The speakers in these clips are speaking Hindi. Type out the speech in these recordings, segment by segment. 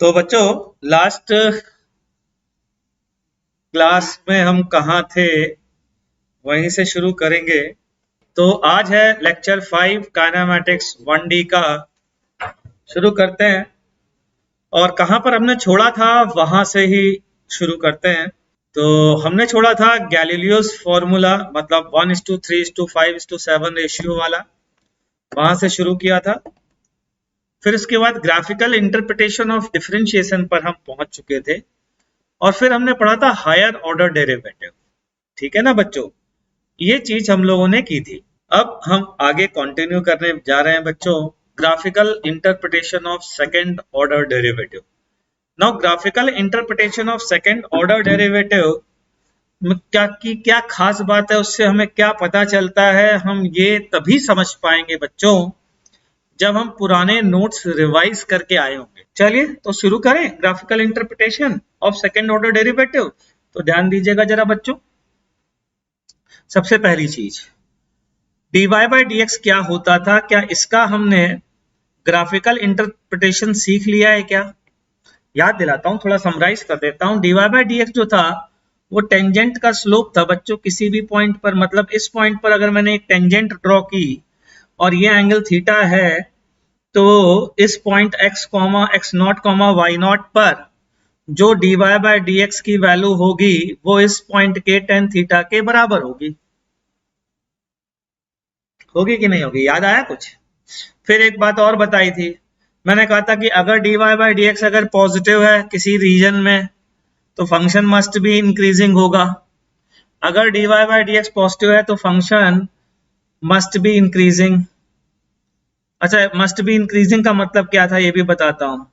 तो बच्चों, लास्ट क्लास में हम कहाँ थे वहीं से शुरू करेंगे। तो आज है लेक्चर 5 काइनेमैटिक्स 1D का। शुरू करते हैं और कहाँ पर हमने छोड़ा था वहां से ही शुरू करते हैं। तो हमने छोड़ा था गैलीलियोस फॉर्मूला, मतलब 1:3:5:7 रेशियो वाला, वहां से शुरू किया था। फिर उसके बाद ग्राफिकल इंटरप्रिटेशन ऑफ डिफरेंशिएशन पर हम पहुंच चुके थे और फिर हमने पढ़ा था हायर ऑर्डर डेरिवेटिव। ठीक है ना बच्चों, ये चीज हम लोगों ने की थी। अब हम आगे कंटिन्यू करने जा रहे हैं बच्चों, graphical interpretation of second order derivative. Now graphical interpretation of second order derivative में क्या खास बात है, उससे हमें क्या पता चलता है, हम ये तभी समझ पाएंगे बच्चों जब हम पुराने नोट्स रिवाइज करके आए होंगे। चलिए तो शुरू करें graphical interpretation of second order derivative. तो ध्यान दीजिएगा जरा बच्चों। सबसे पहली चीज, dy बाई डी एक्स क्या होता था, क्या इसका हमने ग्राफिकल इंटरप्रिटेशन सीख लिया है क्या? याद दिलाता हूं, थोड़ा समराइज कर देता हूं। dy बाई डी एक्स जो था वो टेंजेंट का स्लोप था बच्चों, किसी भी पॉइंट पर। मतलब इस पॉइंट पर अगर मैंने एक टेंजेंट ड्रॉ की और ये एंगल थीटा है, तो इस point x not Y not पर जो dy बाई डी एक्स की वैल्यू होगी वो इस पॉइंट के टेन थीटा के बराबर होगी। होगी कि नहीं होगी? याद आया कुछ? फिर एक बात और बताई थी, मैंने कहा था कि अगर dy बाई डी एक्स अगर पॉजिटिव है किसी रीजन में तो फंक्शन मस्ट बी इंक्रीजिंग होगा। अगर dy by D x positive है तो फंक्शन मस्ट बी इंक्रीजिंग। अच्छा, मस्ट बी इंक्रीजिंग का मतलब क्या था ये भी बताता हूं।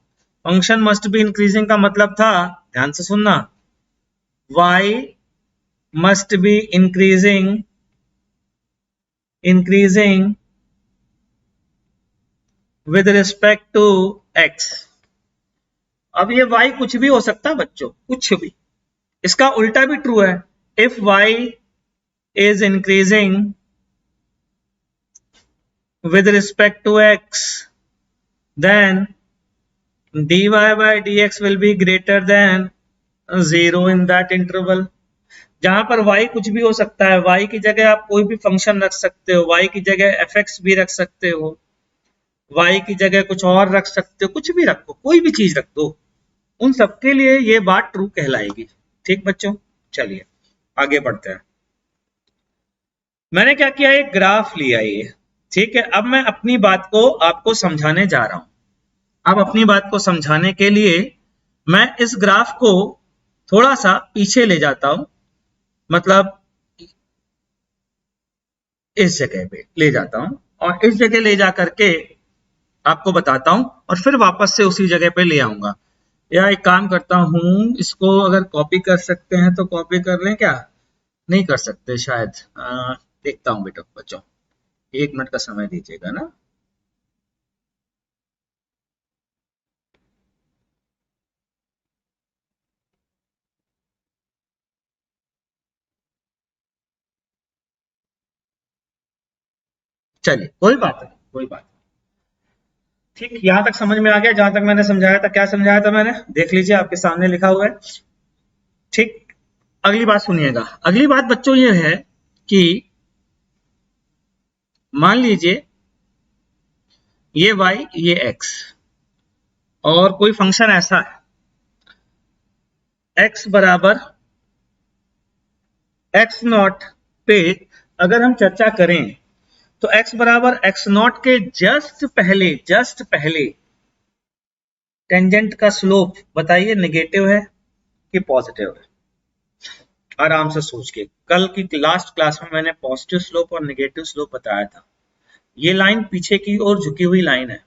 फंक्शन मस्ट बी इंक्रीजिंग का मतलब था, ध्यान से सुनना, y must be increasing with respect to x। अब ये y कुछ भी हो सकता है बच्चों, कुछ भी। इसका उल्टा भी ट्रू है, if y is increasing with respect to x, then dy by dx will be greater than 0 in that interval। जहां पर y कुछ भी हो सकता है, y की जगह आप कोई भी फंक्शन रख सकते हो, y की जगह fx भी रख सकते हो, y की जगह कुछ और रख सकते हो, कुछ भी रखो, कोई भी चीज रख दो, उन सबके लिए ये बात ट्रू कहलाएगी। ठीक बच्चों, चलिए आगे बढ़ते हैं। मैंने क्या किया, एक ग्राफ लिया ये, ठीक है। अब मैं अपनी बात को आपको समझाने जा रहा हूं। अब अपनी बात को समझाने के लिए मैं इस ग्राफ को थोड़ा सा पीछे ले जाता हूं, मतलब इस जगह पे ले जाता हूं और इस जगह ले जा करके आपको बताता हूं और फिर वापस से उसी जगह पे ले आऊंगा। या एक काम करता हूं, इसको अगर कॉपी कर सकते हैं तो कॉपी कर लें, क्या नहीं कर सकते शायद। देखता हूं बेटा बच्चों, 1 मिनट का समय दीजिएगा ना। चलिए कोई बात नहीं, कोई बात नहीं। ठीक, यहां तक समझ में आ गया? जहां तक मैंने समझाया था, क्या समझाया था मैंने, देख लीजिए आपके सामने लिखा हुआ है। ठीक, अगली बात सुनिएगा। अगली बात बच्चों ये है कि मान लीजिए ये y ये x और कोई फंक्शन ऐसा है x बराबर x नॉट पे अगर हम चर्चा करें तो x बराबर x नॉट के जस्ट पहले टेंजेंट का स्लोप बताइए नेगेटिव है कि पॉजिटिव है? आराम से सोच के, कल की लास्ट क्लास में मैंने पॉजिटिव स्लोप और नेगेटिव स्लोप बताया था। ये लाइन पीछे की ओर झुकी हुई लाइन है,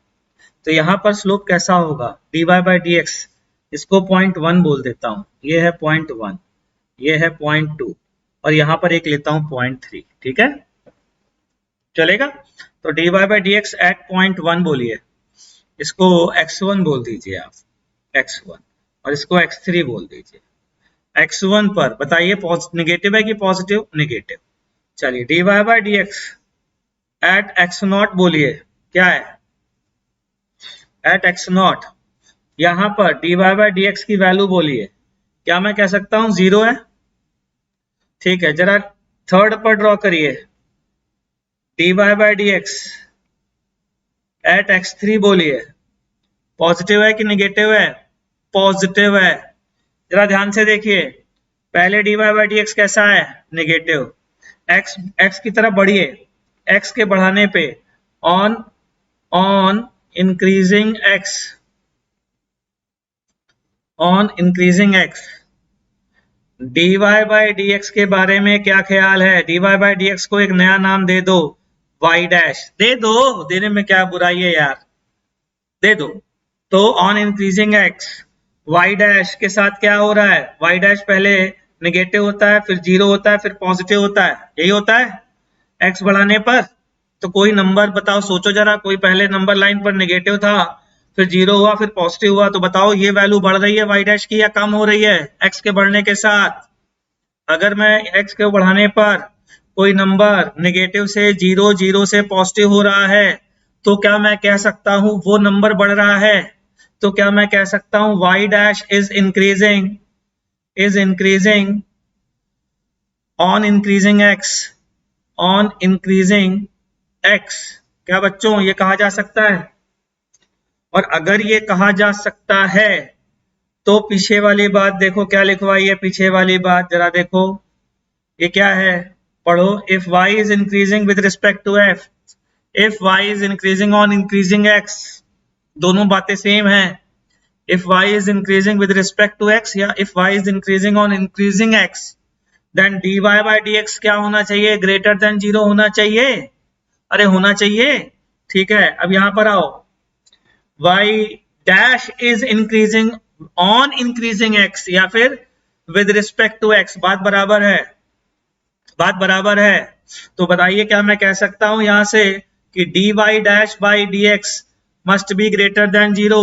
तो यहां पर स्लोप कैसा होगा, dy बाई डी एक्स। इसको 0.1 बोल देता हूं, ये है 0.1, ये है 0.2 और यहां पर एक लेता हूं 0.3। ठीक है, चलेगा? तो dy by D x at 0.1 बोलिए, इसको x1 बोल दीजिए आप, x1, और इसको x3 बोल दीजिए। x1 पर बताइए नेगेटिव है कि पॉजिटिव? नेगेटिव। चलिए dy by D x at x not बोलिए, क्या है एट x नॉट, यहां पर dy बाई डी एक्स की वैल्यू बोलिए, क्या मैं कह सकता हूं 0 है? ठीक है, जरा थर्ड पर ड्रॉ करिए, dy by D x at x3 बोलिए, पॉजिटिव है कि निगेटिव है? पॉजिटिव है। जरा ध्यान से देखिए, पहले dy बाई डी एक्स कैसा है? निगेटिव। x की तरफ बढ़िए, x के बढ़ाने पे on increasing x, on increasing x, dy by D x के बारे में क्या ख्याल है? dy बाई डी एक्स को एक नया नाम दे दो, y डैश दे दो, देने में क्या बुराई है यार, दे दो। तो on increasing x, y dash के साथ क्या हो रहा है? y डैश पहले निगेटिव होता है, फिर 0 होता है, फिर पॉजिटिव होता है, यही होता है x बढ़ाने पर। तो कोई नंबर बताओ, सोचो जरा, कोई पहले नंबर लाइन पर निगेटिव था, फिर 0 हुआ, फिर पॉजिटिव हुआ, तो बताओ ये वैल्यू बढ़ रही है y डैश की या कम हो रही है x के बढ़ने के साथ? अगर मैं x के बढ़ाने पर कोई नंबर नेगेटिव से 0, 0 से पॉजिटिव हो रहा है, तो क्या मैं कह सकता हूं वो नंबर बढ़ रहा है? तो क्या मैं कह सकता हूं y dash is increasing on increasing x। क्या बच्चों ये कहा जा सकता है? और अगर ये कहा जा सकता है तो पीछे वाली बात देखो क्या लिखवाई है, पीछे वाली बात जरा देखो, ये क्या है? पढ़ो, if y is increasing with respect to f, if y is increasing on increasing x, दोनों बातें सेम है। If y is increasing with respect to x या if y is increasing on increasing x, then dy by D X क्या होना चाहिए? ग्रेटर देन 0 होना चाहिए। अरे होना चाहिए। ठीक है, अब यहां पर आओ, y dash is increasing on increasing x या फिर विद रिस्पेक्ट टू x, बात बराबर है, बात बराबर है। तो बताइए क्या मैं कह सकता हूं यहां से कि dy dash by D X must be greater than 0।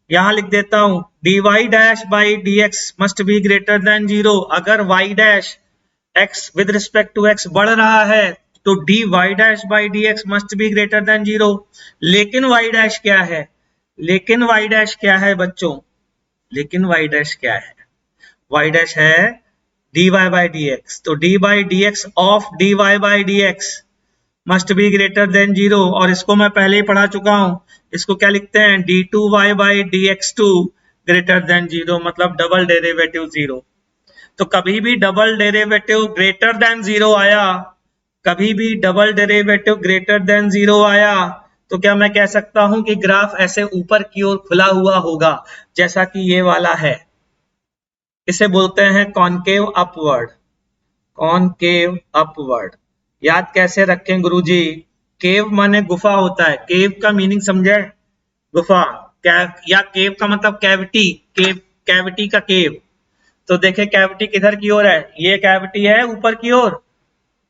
यहां लिख देता हूं dy dash by D X must be greater than 0। अगर y dash x with respect to x बढ़ रहा है तो dy dash by D X must be greater than 0। लेकिन y डैश क्या है? लेकिन y डैश क्या है बच्चों? लेकिन y डैश क्या है? y डैश है dy बाई डी एक्स। तो dy by D x of dy by D X must be greater than 0, और इसको मैं पहले ही पढ़ा चुका हूं, इसको क्या लिखते हैं? d2y by D X two greater than 0, मतलब डबल डेरिवेटिव 0। तो कभी भी डबल डेरिवेटिव ग्रेटर देन 0 आया, कभी भी डबल डेरिवेटिव ग्रेटर देन 0 आया, तो क्या मैं कह सकता हूं कि ग्राफ ऐसे ऊपर की ओर खुला हुआ होगा, जैसा कि ये वाला है। इसे बोलते हैं कॉनकेव अपवर्ड, कॉनकेव अपवर्ड। याद कैसे रखें गुरुजी? केव माने गुफा होता है, केव का मीनिंग समझे? गुफा, या केव का मतलब कैविटी, कैविटी का केव। तो देखे कैविटी किधर की ओर है? ये कैविटी है ऊपर की ओर,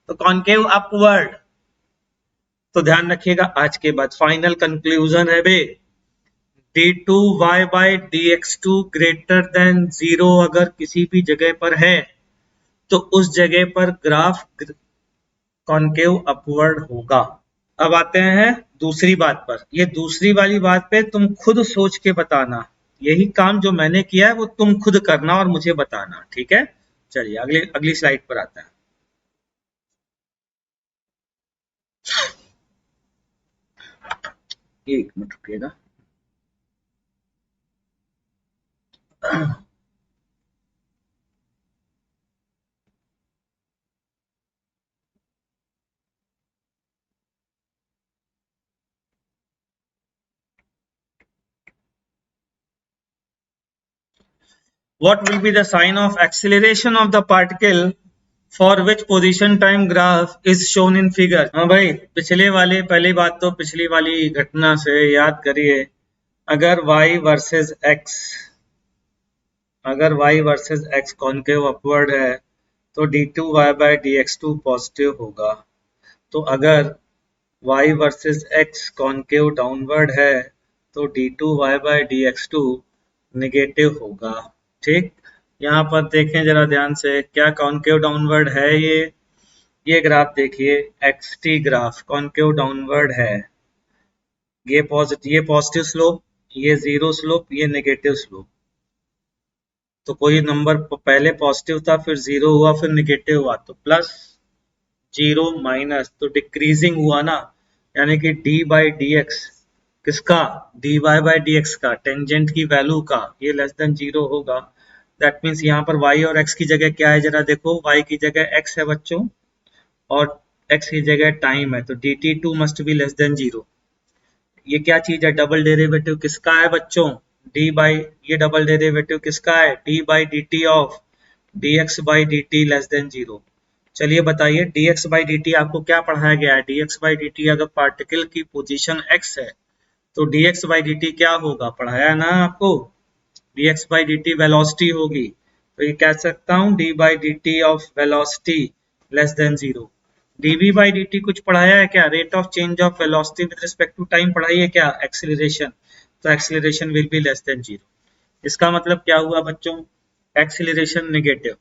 तो कॉनकेव अपवर्ड। तो ध्यान रखिएगा, आज के बाद फाइनल कंक्लूजन है बे, d2y by D X two greater than 0 अगर किसी भी जगह पर है तो उस जगह पर ग्राफ कॉनकेव अपवर्ड होगा। अब आते हैं दूसरी बात पर। ये दूसरी वाली बात पे तुम खुद सोच के बताना, यही काम जो मैंने किया है वो तुम खुद करना और मुझे बताना, ठीक है? चलिए अगली स्लाइड पर आता है। एक minute रुकिएगा। What will be the sign of acceleration of the particle for which position time graph is shown in figure? हाँ भाई, पिछले वाले, पहली बात तो पिछली वाली घटना से याद करिए, अगर y वर्सेस x, अगर y versus x concave upward है तो d2y by D X two positive होगा। तो अगर y versus x concave downward है तो d2y by D X two negative होगा। ठीक, यहाँ पर देखें जरा ध्यान से, क्या कॉनकेव डाउनवर्ड है? ये ग्राफ देखिए, xt ग्राफ कॉनकेव डाउनवर्ड है, ये पॉजिटिव स्लोप, ये जीरो स्लोप, ये नेगेटिव स्लोप। तो कोई नंबर पहले पॉजिटिव था, फिर जीरो हुआ, फिर नेगेटिव हुआ, तो प्लस जीरो माइनस, तो डिक्रीजिंग हुआ ना, यानी कि डी बाई डी एक्स किसका, D Y by D X का, टेंजेंट की वैल्यू का, ये लेस देन जीरो होगा। दैट मीन्स यहाँ पर y और x की जगह क्या है, जरा देखो, y की जगह x है बच्चों और x की जगह टाइम है, तो dt2 must be less than zero. ये क्या चीज है, डबल डेरिवेटिव किसका है बच्चों, डी बाई, ये डबल डेरिवेटिव किसका है, D by d t of D x by d T less than zero. चलिए बताइए, D x by d T आपको क्या पढ़ाया गया है, D x by d T अगर पार्टिकल की पोजीशन x है तो D x by d T क्या होगा, पढ़ाया है ना आपको, d x by d t velocity होगी, तो ये कह सकता हूँ d by d t of velocity less than zero. dv by dt कुछ पढ़ाया है क्या, rate of change of velocity with respect to time पढ़ाई है क्या, एक्सीलरेशन, तो acceleration will be less than zero. इसका मतलब क्या हुआ बच्चों, acceleration negative,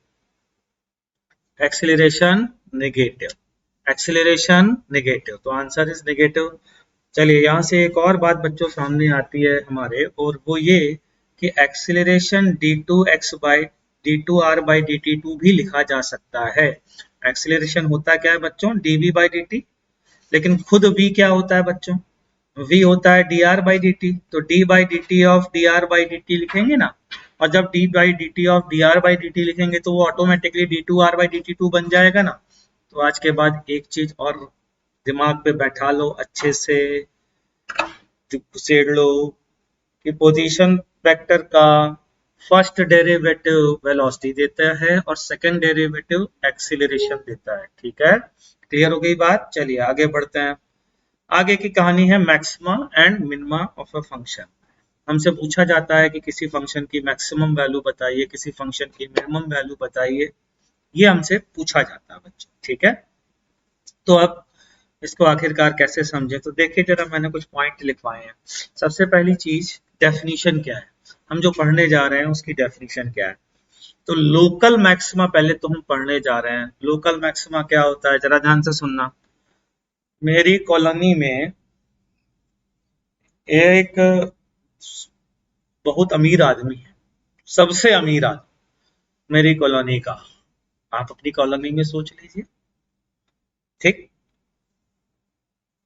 acceleration negative, acceleration negative, तो आंसर इज नेगेटिव। चलिए यहाँ से एक और बात बच्चों सामने आती है हमारे, और वो ये कि acceleration d2x by d2r by dt2 भी लिखा जा सकता है। एक्सीलरेशन होता क्या है बच्चों, dv बाई dt, लेकिन खुद v क्या होता है बच्चों, v होता है dr बाई dt, तो d by dt of dr by dt लिखेंगे ना, और जब d by dt of dr by dt लिखेंगे तो वो ऑटोमेटिकली d2r बाई dt2 बन जाएगा ना। तो आज के बाद एक चीज और दिमाग पे बैठा लो अच्छे से, घुसेड़ लो कि पोजीशन वेक्टर का फर्स्ट डेरिवेटिव वेलोसिटी देता है और सेकंड डेरिवेटिव एक्सीलरेशन देता है, ठीक है, क्लियर हो गई बात। चलिए आगे बढ़ते हैं। आगे की कहानी है maxima and minima of a function. हमसे पूछा जाता है कि किसी फंक्शन की मैक्सिमम वैल्यू बताइए, किसी फंक्शन की मिनिमम वैल्यू बताइए, ये हमसे पूछा जाता है बच्चों, ठीक है। तो अब इसको आखिरकार कैसे समझे, तो देखिए जरा, मैंने कुछ पॉइंट लिखवाए हैं। सबसे पहली चीज, डेफिनेशन क्या है, हम जो पढ़ने जा रहे हैं उसकी डेफिनेशन क्या है। तो लोकल मैक्सिमा पहले तो हम पढ़ने जा रहे हैं। लोकल मैक्सिमा क्या होता है, जरा ध्यान से सुनना। मेरी कॉलोनी में एक बहुत अमीर आदमी है, सबसे अमीर आदमी मेरी कॉलोनी का, आप अपनी कॉलोनी में सोच लीजिए, ठीक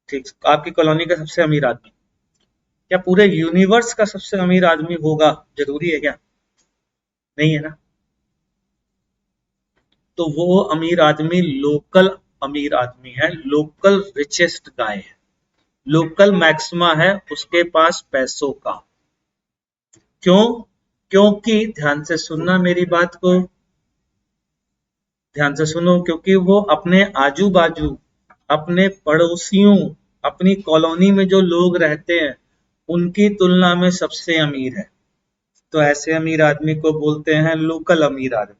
ठीक, आपकी कॉलोनी का सबसे अमीर आदमी, क्या पूरे यूनिवर्स का सबसे अमीर आदमी होगा, जरूरी है क्या, नहीं है ना। तो वो अमीर आदमी लोकल अमीर आदमी है, लोकल रिचेस्ट गाय है, लोकल मैक्सिमा है उसके पास पैसों का। क्यों, क्योंकि ध्यान से सुनना मेरी बात को, ध्यान से सुनो, क्योंकि वो अपने आजू बाजू, अपने पड़ोसियों, अपनी कॉलोनी में जो लोग रहते हैं उनकी तुलना में सबसे अमीर है। तो ऐसे अमीर आदमी को बोलते हैं लोकल अमीर आदमी,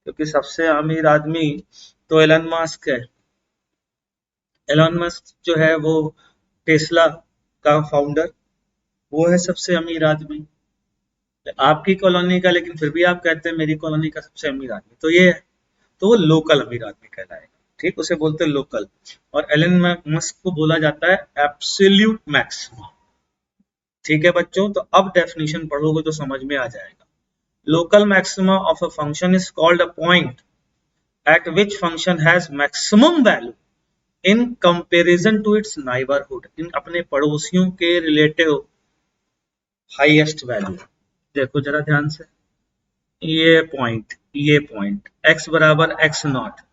क्योंकि सबसे अमीर आदमी तो एलन मस्क है। एलन मस्क जो है वो टेस्ला का फाउंडर, वो है सबसे अमीर आदमी। आपकी कॉलोनी का, लेकिन फिर भी आप कहते हैं मेरी कॉलोनी का सबसे अमीर आदमी, तो ये है, तो वो लोकल अमीर आदमी कहलाएगा, ठीक, उसे बोलते हैं लोकल। और एलन मस्क को बोला जाता है एब्सोल्यूट मैक्सिमा, ठीक है बच्चों। तो अब डेफिनेशन पढ़ोगे तो समझ में आ जाएगा। Local maxima of a function is called a point at which function has maximum value in comparison to its neighborhood, इन अपने पड़ोसियों के रिलेटिव हाईएस्ट वैल्यू। देखो जरा ध्यान से, ये पॉइंट x बराबर x नॉट,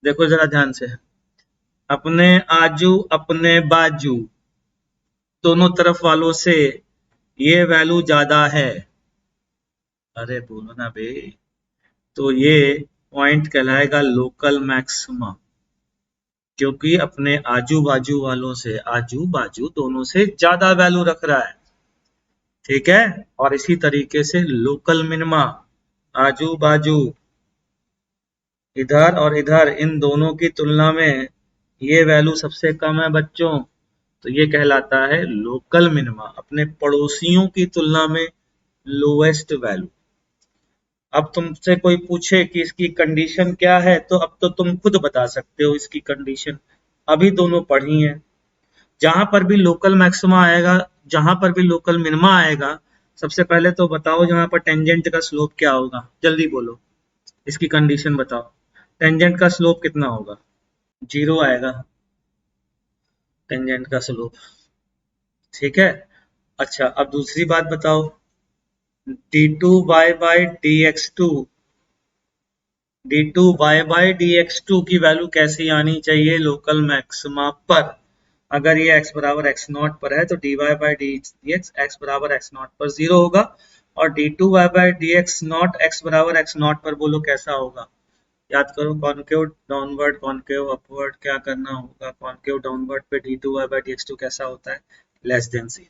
देखो जरा ध्यान से, अपने आजू अपने बाजू दोनों तरफ वालों से ये वैल्यू ज्यादा है, अरे बोलो ना बे, तो ये पॉइंट कहलाएगा लोकल मैक्सिमा, क्योंकि अपने आजू बाजू वालों से, आजू बाजू दोनों से ज्यादा वैल्यू रख रहा है, ठीक है। और इसी तरीके से लोकल मिनिमा, आजू बाजू इधर और इधर इन दोनों की तुलना में ये वैल्यू सबसे कम है बच्चों, तो ये कहलाता है लोकल मिनिमा, अपने पड़ोसियों की तुलना में लोएस्ट वैल्यू। अब तुमसे कोई पूछे कि इसकी कंडीशन क्या है, तो अब तो तुम खुद बता सकते हो इसकी कंडीशन, अभी दोनों पढ़ी हैं। जहां पर भी लोकल मैक्सिमा आएगा जहां पर भी लोकल मिनिमा आएगा, सबसे पहले तो बताओ जहां पर टेंजेंट का स्लोप क्या होगा, जल्दी बोलो, इसकी कंडीशन बताओ। टेंजेंट का स्लोप कितना होगा? 0 आएगा टेंजेंट का स्लोप। ठीक है। अच्छा, अब दूसरी बात बताओ, d2 bye dx2, d2 bye dx2 की वैल्यू कैसी आनी चाहिए लोकल मैक्सिमा पर? अगर ये x बराबर x नॉट पर है तो dy बाय dx x बराबर x नॉट पर 0 होगा, और d2 by dx not x बराबर x नॉट पर बोलो कैसा होगा? याद करो, कॉनकेव डाउनवर्ड, कॉनकेव अपवर्ड, क्या करना होगा? कॉनकेव डाउनवर्ड पे d2 बाय dx2 कैसा होता है? Less than 0।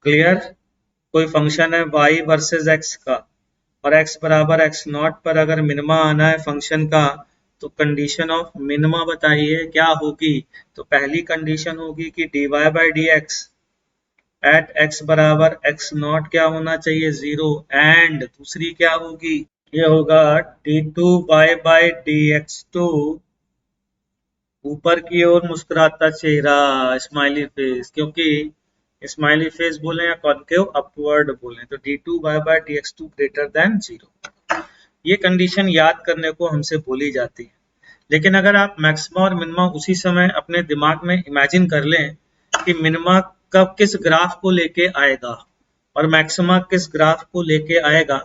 क्लियर? कोई फंक्शन है y वर्सेस x का, और x बराबर x नॉट पर अगर मिनिमा आना है फंक्शन का, तो कंडीशन ऑफ मिनिमा बताइए क्या होगी? तो पहली कंडीशन होगी कि dy by D x at x बराबर x नॉट क्या होना चाहिए? 0। एंड दूसरी क्या होगी? ये होगा d2 बाई dx2, ऊपर की ओर मुस्कुराता चेहरा, स्माइली फेस, क्योंकि स्माइली फेस बोले या कॉनकेव अपवर्ड बोले, तो d2 by dx2 greater than 0। ये कंडीशन याद करने को हमसे बोली जाती है। लेकिन अगर आप मैक्सिमा और मिनिमा उसी समय अपने दिमाग में इमेजिन कर लें कि मिनिमा कब किस ग्राफ को लेके आएगा और मैक्सिमा किस ग्राफ को लेके आएगा,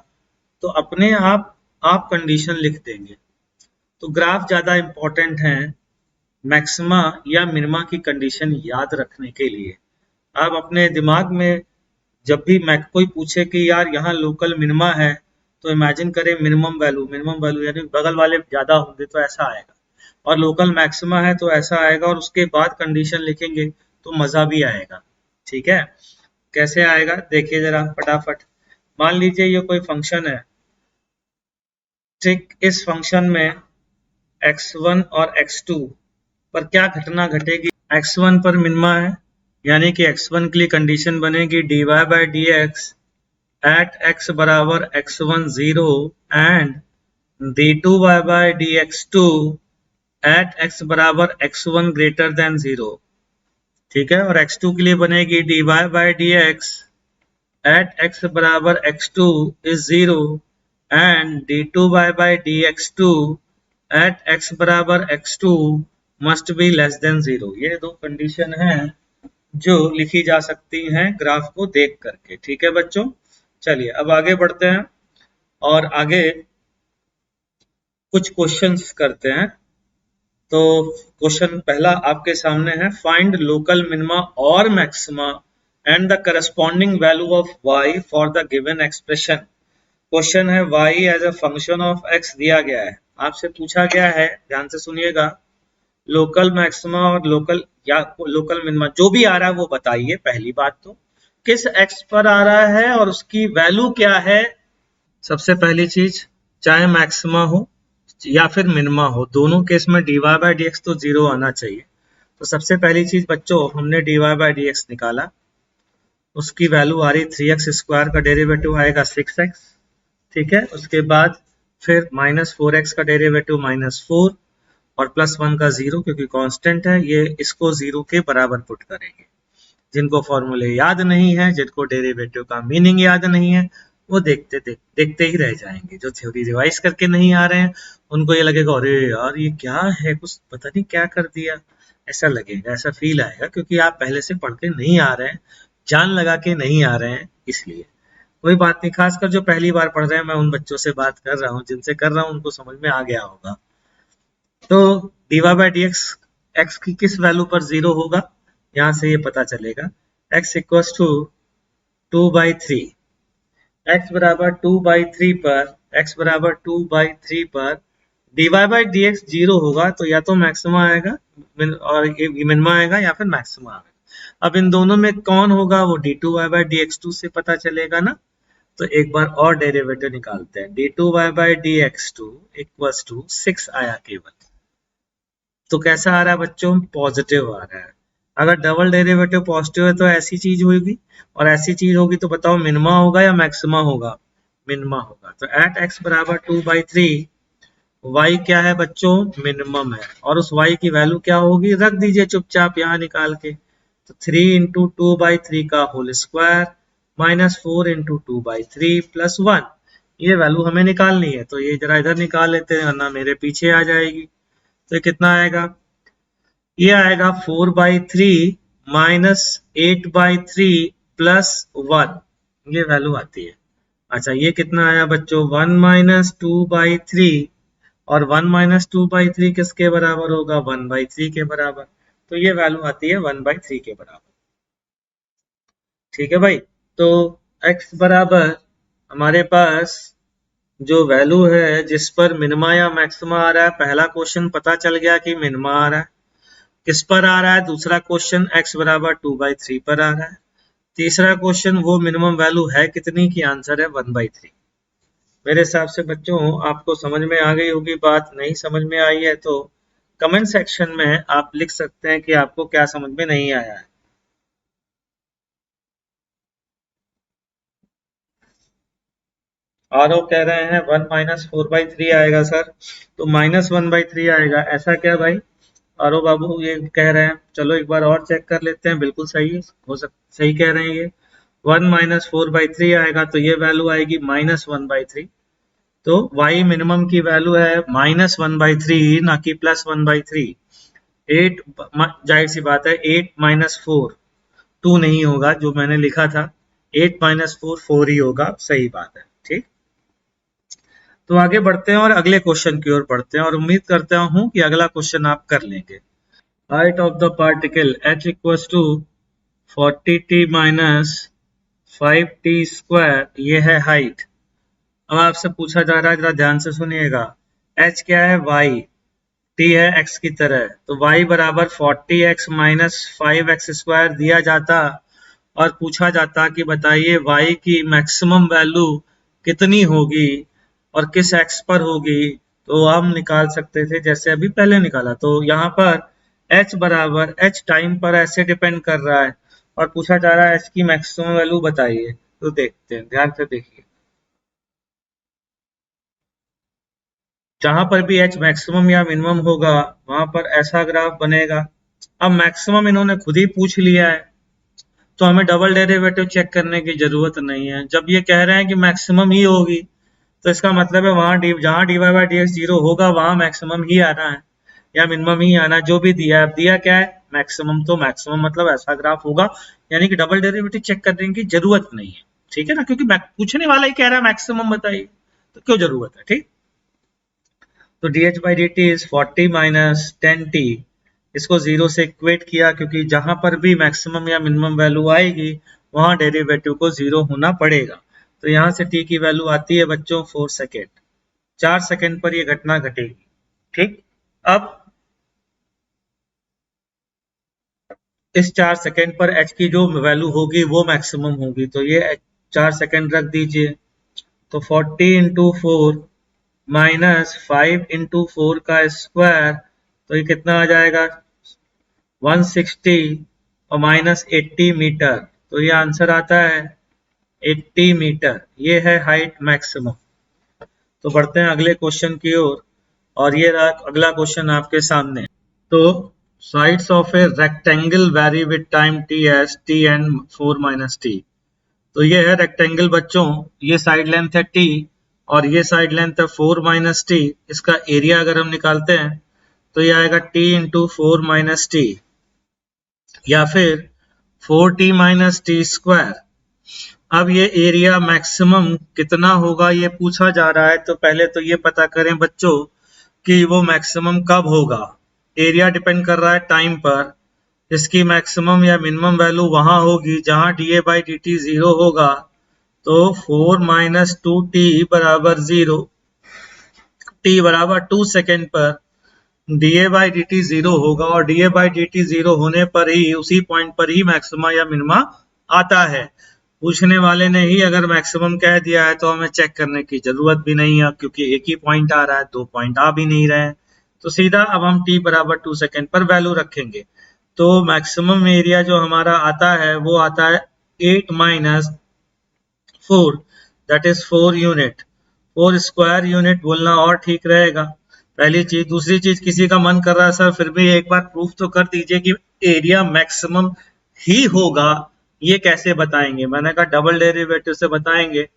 तो अपने आप कंडीशन लिख देंगे। तो ग्राफ ज्यादा इंपॉर्टेंट है मैक्सिमा या मिनिमा की कंडीशन याद रखने के लिए। आप अपने दिमाग में जब भी कोई पूछे कि यार यहाँ लोकल मिनिमा है, तो इमेजिन करें मिनिमम वैल्यू यानी बगल वाले ज्यादा होंगे तो ऐसा आएगा, और लोकल मैक्सिमा है तो ऐसा आएगा, और उसके बाद कंडीशन लिखेंगे तो मजा भी आएगा। ठीक है, कैसे आएगा देखिए जरा फटाफट। मान लीजिए ये कोई फंक्शन है, ठीक, इस फंक्शन में x1 और x2 पर क्या घटना घटेगी? x1 पर मिनिमा है, यानी कि x1 के लिए कंडीशन बनेगी dy by dx at x बराबर x1 0 and d2 by dx2 at x बराबर x1 ग्रेटर देन 0। ठीक है, और x2 के लिए बनेगी dy by dx at x बराबर x2 is 0 and d2 by dx2 at x बराबर x2 must be less then 0। ये दो कंडीशन हैं जो लिखी जा सकती हैं ग्राफ को देख करके। ठीक है बच्चों, चलिए अब आगे बढ़ते हैं और आगे कुछ क्वेश्चंस करते हैं। तो क्वेश्चन पहला आपके सामने है, फाइंड लोकल मिनिमा और maxima and the corresponding value of y for the given expression. Question है y as a function of x दिया गया है, आपसे पूछा गया है, ध्यान से सुनिएगा, लोकल मैक्सिमा और लोकल मिनिमा जो भी आ रहा है वो बताइए। पहली बात तो किस x पर आ रहा है और उसकी वैल्यू क्या है। सबसे पहली चीज, चाहे मैक्सिमा हो या फिर मिनिमा हो, दोनों केस में dy बाई डी एक्स तो 0 आना चाहिए। तो सबसे पहली चीज बच्चों, हमने dy बाई डी एक्स निकाला, उसकी वैल्यू आ रही 3x स्क्वायर का डेरिवेटिव आएगा 6x। ठीक है, उसके बाद फिर -4x का डेरिवेटिव -4 और +1 का 0, क्योंकि कांस्टेंट है ये, इसको 0 के बराबर पुट करेंगे। जिनको फॉर्मूले याद नहीं है, जिनको डेरिवेटिव का मीनिंग याद नहीं है, वो देखते ही रह जाएंगे। जो थ्योरी रिवाइज करके नहीं आ रहे हैं उनको ये लगेगा अरे यार ये क्या है, कुछ पता नहीं क्या कर दिया, ऐसा लगेगा, ऐसा फील आएगा, क्योंकि आप पहले से पढ़ के नहीं आ रहे हैं, जान लगा के नहीं आ रहे हैं, इसलिए कोई बात नहीं। खासकर जो पहली बार पढ़ रहे हैं, मैं उन बच्चों से बात कर रहा हूँ, जिनसे कर रहा हूँ उनको समझ में आ गया होगा। तो dy बाई डी एक्स की किस वैल्यू पर 0 होगा, यहां से ये पता चलेगा। x इक्वल्स टू 2/3, x बराबर 2/3 पर, x बराबर 2/3 पर dy बाई डी एक्स 0 होगा, तो या तो मैक्सिमा आएगा और मिनिमा आएगा या फिर मैक्सिमा आएगा। अब इन दोनों में कौन होगा वो d2 बाई dx2 से पता चलेगा ना। तो एक बार और डेरिवेटिव निकालते हैं, d2 by dx2 equals to 6 आया केवल, तो कैसा आ रहा है बच्चों? पॉजिटिव आ रहा है। अगर डबल डेरिवेटिव पॉजिटिव है तो ऐसी चीज होगी, और ऐसी चीज होगी तो बताओ मिनिमा होगा या मैक्सिमा होगा? मिनिमा होगा। तो एट x बराबर 2/3 y क्या है बच्चों, मिनिमम है, और उस y की वैल्यू क्या होगी, रख दीजिए चुपचाप यहाँ निकाल के। तो 3 इंटू 2/3 का whole square minus 4 into 2/3 plus 1, ये वैल्यू हमें निकालनी है। तो ये जरा इधर निकाल लेते हैं वरना मेरे पीछे आ जाएगी। तो कितना आएगा, ये आएगा 4/3 माइनस 8/3 प्लस 1, ये वैल्यू आती है। अच्छा ये कितना आया बच्चों, 1 माइनस 2/3, और 1 माइनस 2/3 किसके बराबर होगा, 1/3 के बराबर। तो ये वैल्यू आती है 1/3 के बराबर। ठीक है भाई, तो x बराबर हमारे पास जो वैल्यू है जिस पर मिनिमा या मैक्सिमा आ रहा है, पहला क्वेश्चन पता चल गया कि मिनिमा आ रहा है। किस पर आ रहा है, दूसरा क्वेश्चन x बराबर 2/3 पर आ रहा है। तीसरा क्वेश्चन वो मिनिमम वैल्यू है कितनी की, आंसर है 1/3। मेरे हिसाब से बच्चों आपको समझ में आ गई होगी बात, नहीं समझ में आई है तो कमेंट सेक्शन में आप लिख सकते हैं कि आपको क्या समझ में नहीं आया है। आरओ कह रहे हैं 1 माइनस 4/3 आएगा सर, तो -1/3 आएगा, ऐसा क्या भाई। आरओ बाबू ये कह रहे हैं, चलो एक बार और चेक कर लेते हैं, बिल्कुल सही हो सही कह रहे हैं ये। 1 माइनस 4/3 आएगा तो ये वैल्यू आएगी -1/3। तो y मिनिमम की वैल्यू है -1/3 ना कि +1/3। 8, जाहिर सी बात है 8 माइनस 4 2 नहीं होगा जो मैंने लिखा था, 8 माइनस 4 4 ही होगा, सही बात है। ठीक, तो आगे बढ़ते हैं और अगले क्वेश्चन की ओर बढ़ते हैं, और उम्मीद करता हूं कि अगला क्वेश्चन आप कर लेंगे। Height of the particle h equals to 40t minus 5t square, ये है हाइट। अब आपसे पूछा जा रहा है, जरा ध्यान से सुनिएगा, h क्या है, y, t है x की तरह, तो y बराबर 40x माइनस 5x स्क्वायर दिया जाता और पूछा जाता कि बताइए y की मैक्सिमम वैल्यू कितनी होगी और किस x पर होगी, तो हम निकाल सकते थे जैसे अभी पहले निकाला। तो यहाँ पर h बराबर h टाइम पर ऐसे डिपेंड कर रहा है और पूछा जा रहा है h की मैक्सिमम वैल्यू बताइए। तो देखते हैं, ध्यान से देखिए, जहां पर भी h मैक्सिमम या मिनिमम होगा वहां पर ऐसा ग्राफ बनेगा। अब मैक्सिमम इन्होंने खुद ही पूछ लिया है तो हमें डबल डेरिवेटिव चेक करने की जरूरत नहीं है। जब ये कह रहे हैं कि मैक्सिमम ही होगी तो इसका मतलब है वहां जहां dy बाई डी एक्स 0 होगा वहां मैक्सिमम ही आना है या मिनिमम ही आना, जो भी दिया है। अब दिया क्या है, मैक्सिमम, तो मैक्सिमम मतलब ऐसा ग्राफ होगा, यानी कि डबल डेरिवेटिव चेक करने की जरूरत नहीं है। ठीक है ना, क्योंकि पूछने वाला ही कह रहा है मैक्सिमम बताइए, तो क्यों जरूरत है। ठीक, तो dh by d T is 40 minus 10t, इसको 0 से इक्वेट किया क्योंकि जहां पर भी मैक्सिमम या मिनिमम वैल्यू आएगी वहां डेरिवेटिव को 0 होना पड़ेगा। तो यहां से t की वैल्यू आती है बच्चों 4 सेकेंड, 4 सेकेंड पर यह घटना घटेगी। ठीक, अब इस 4 सेकेंड पर h की जो वैल्यू होगी वो मैक्सिमम होगी, तो ये 4 सेकेंड रख दीजिए। तो 40 इंटू 4 माइनस 5 इंटू 4 का स्क्वायर, तो ये कितना आ जाएगा 160 और माइनस 80 मीटर, तो ये आंसर आता है 80 मीटर। ये है हाइट मैक्सिमम। तो बढ़ते हैं अगले क्वेश्चन की ओर, और ये रहा अगला क्वेश्चन आपके सामने। तो sides of a rectangle very with time t as t and 4 minus t। तो ये है रेक्टेंगल बच्चों, ये साइड लेंथ है t और ये साइड लेंथ है 4 माइनस टी। इसका एरिया अगर हम निकालते हैं तो ये आएगा t इंटू 4 माइनस टी या फिर 4t माइनस टी स्क्वायर। अब ये एरिया मैक्सिमम कितना होगा ये पूछा जा रहा है, तो पहले तो ये पता करें बच्चों कि वो मैक्सिमम कब होगा। एरिया डिपेंड कर रहा है टाइम पर, इसकी मैक्सिमम या मिनिमम वैल्यू वहां होगी जहां डी बाई डी टी 0 होगा। तो 4 माइनस 2t बराबर 0, t बराबर 2 सेकेंड पर D A by d T 0 होगा, और D A by d T 0 होने पर ही उसी पॉइंट पर ही मैक्सिमा या मिनिमा आता है। पूछने वाले ने ही अगर मैक्सिमम कह दिया है तो हमें चेक करने की जरूरत भी नहीं है, क्योंकि एक ही पॉइंट आ रहा है, 2 पॉइंट आ भी नहीं रहे हैं। तो सीधा अब हम t बराबर 2 सेकेंड पर वैल्यू रखेंगे। तो मैक्सिमम एरिया जो हमारा आता है वो आता है 8 minus 4, that is 4 unit. 4 square unit बोलना और ठीक रहेगा, पहली चीज। दूसरी चीज, किसी का मन कर रहा है सर फिर भी एक बार प्रूफ तो कर दीजिए कि एरिया मैक्सिमम ही होगा, ये कैसे बताएंगे? मैंने कहा डबल डेरिवेटिव से बताएंगे।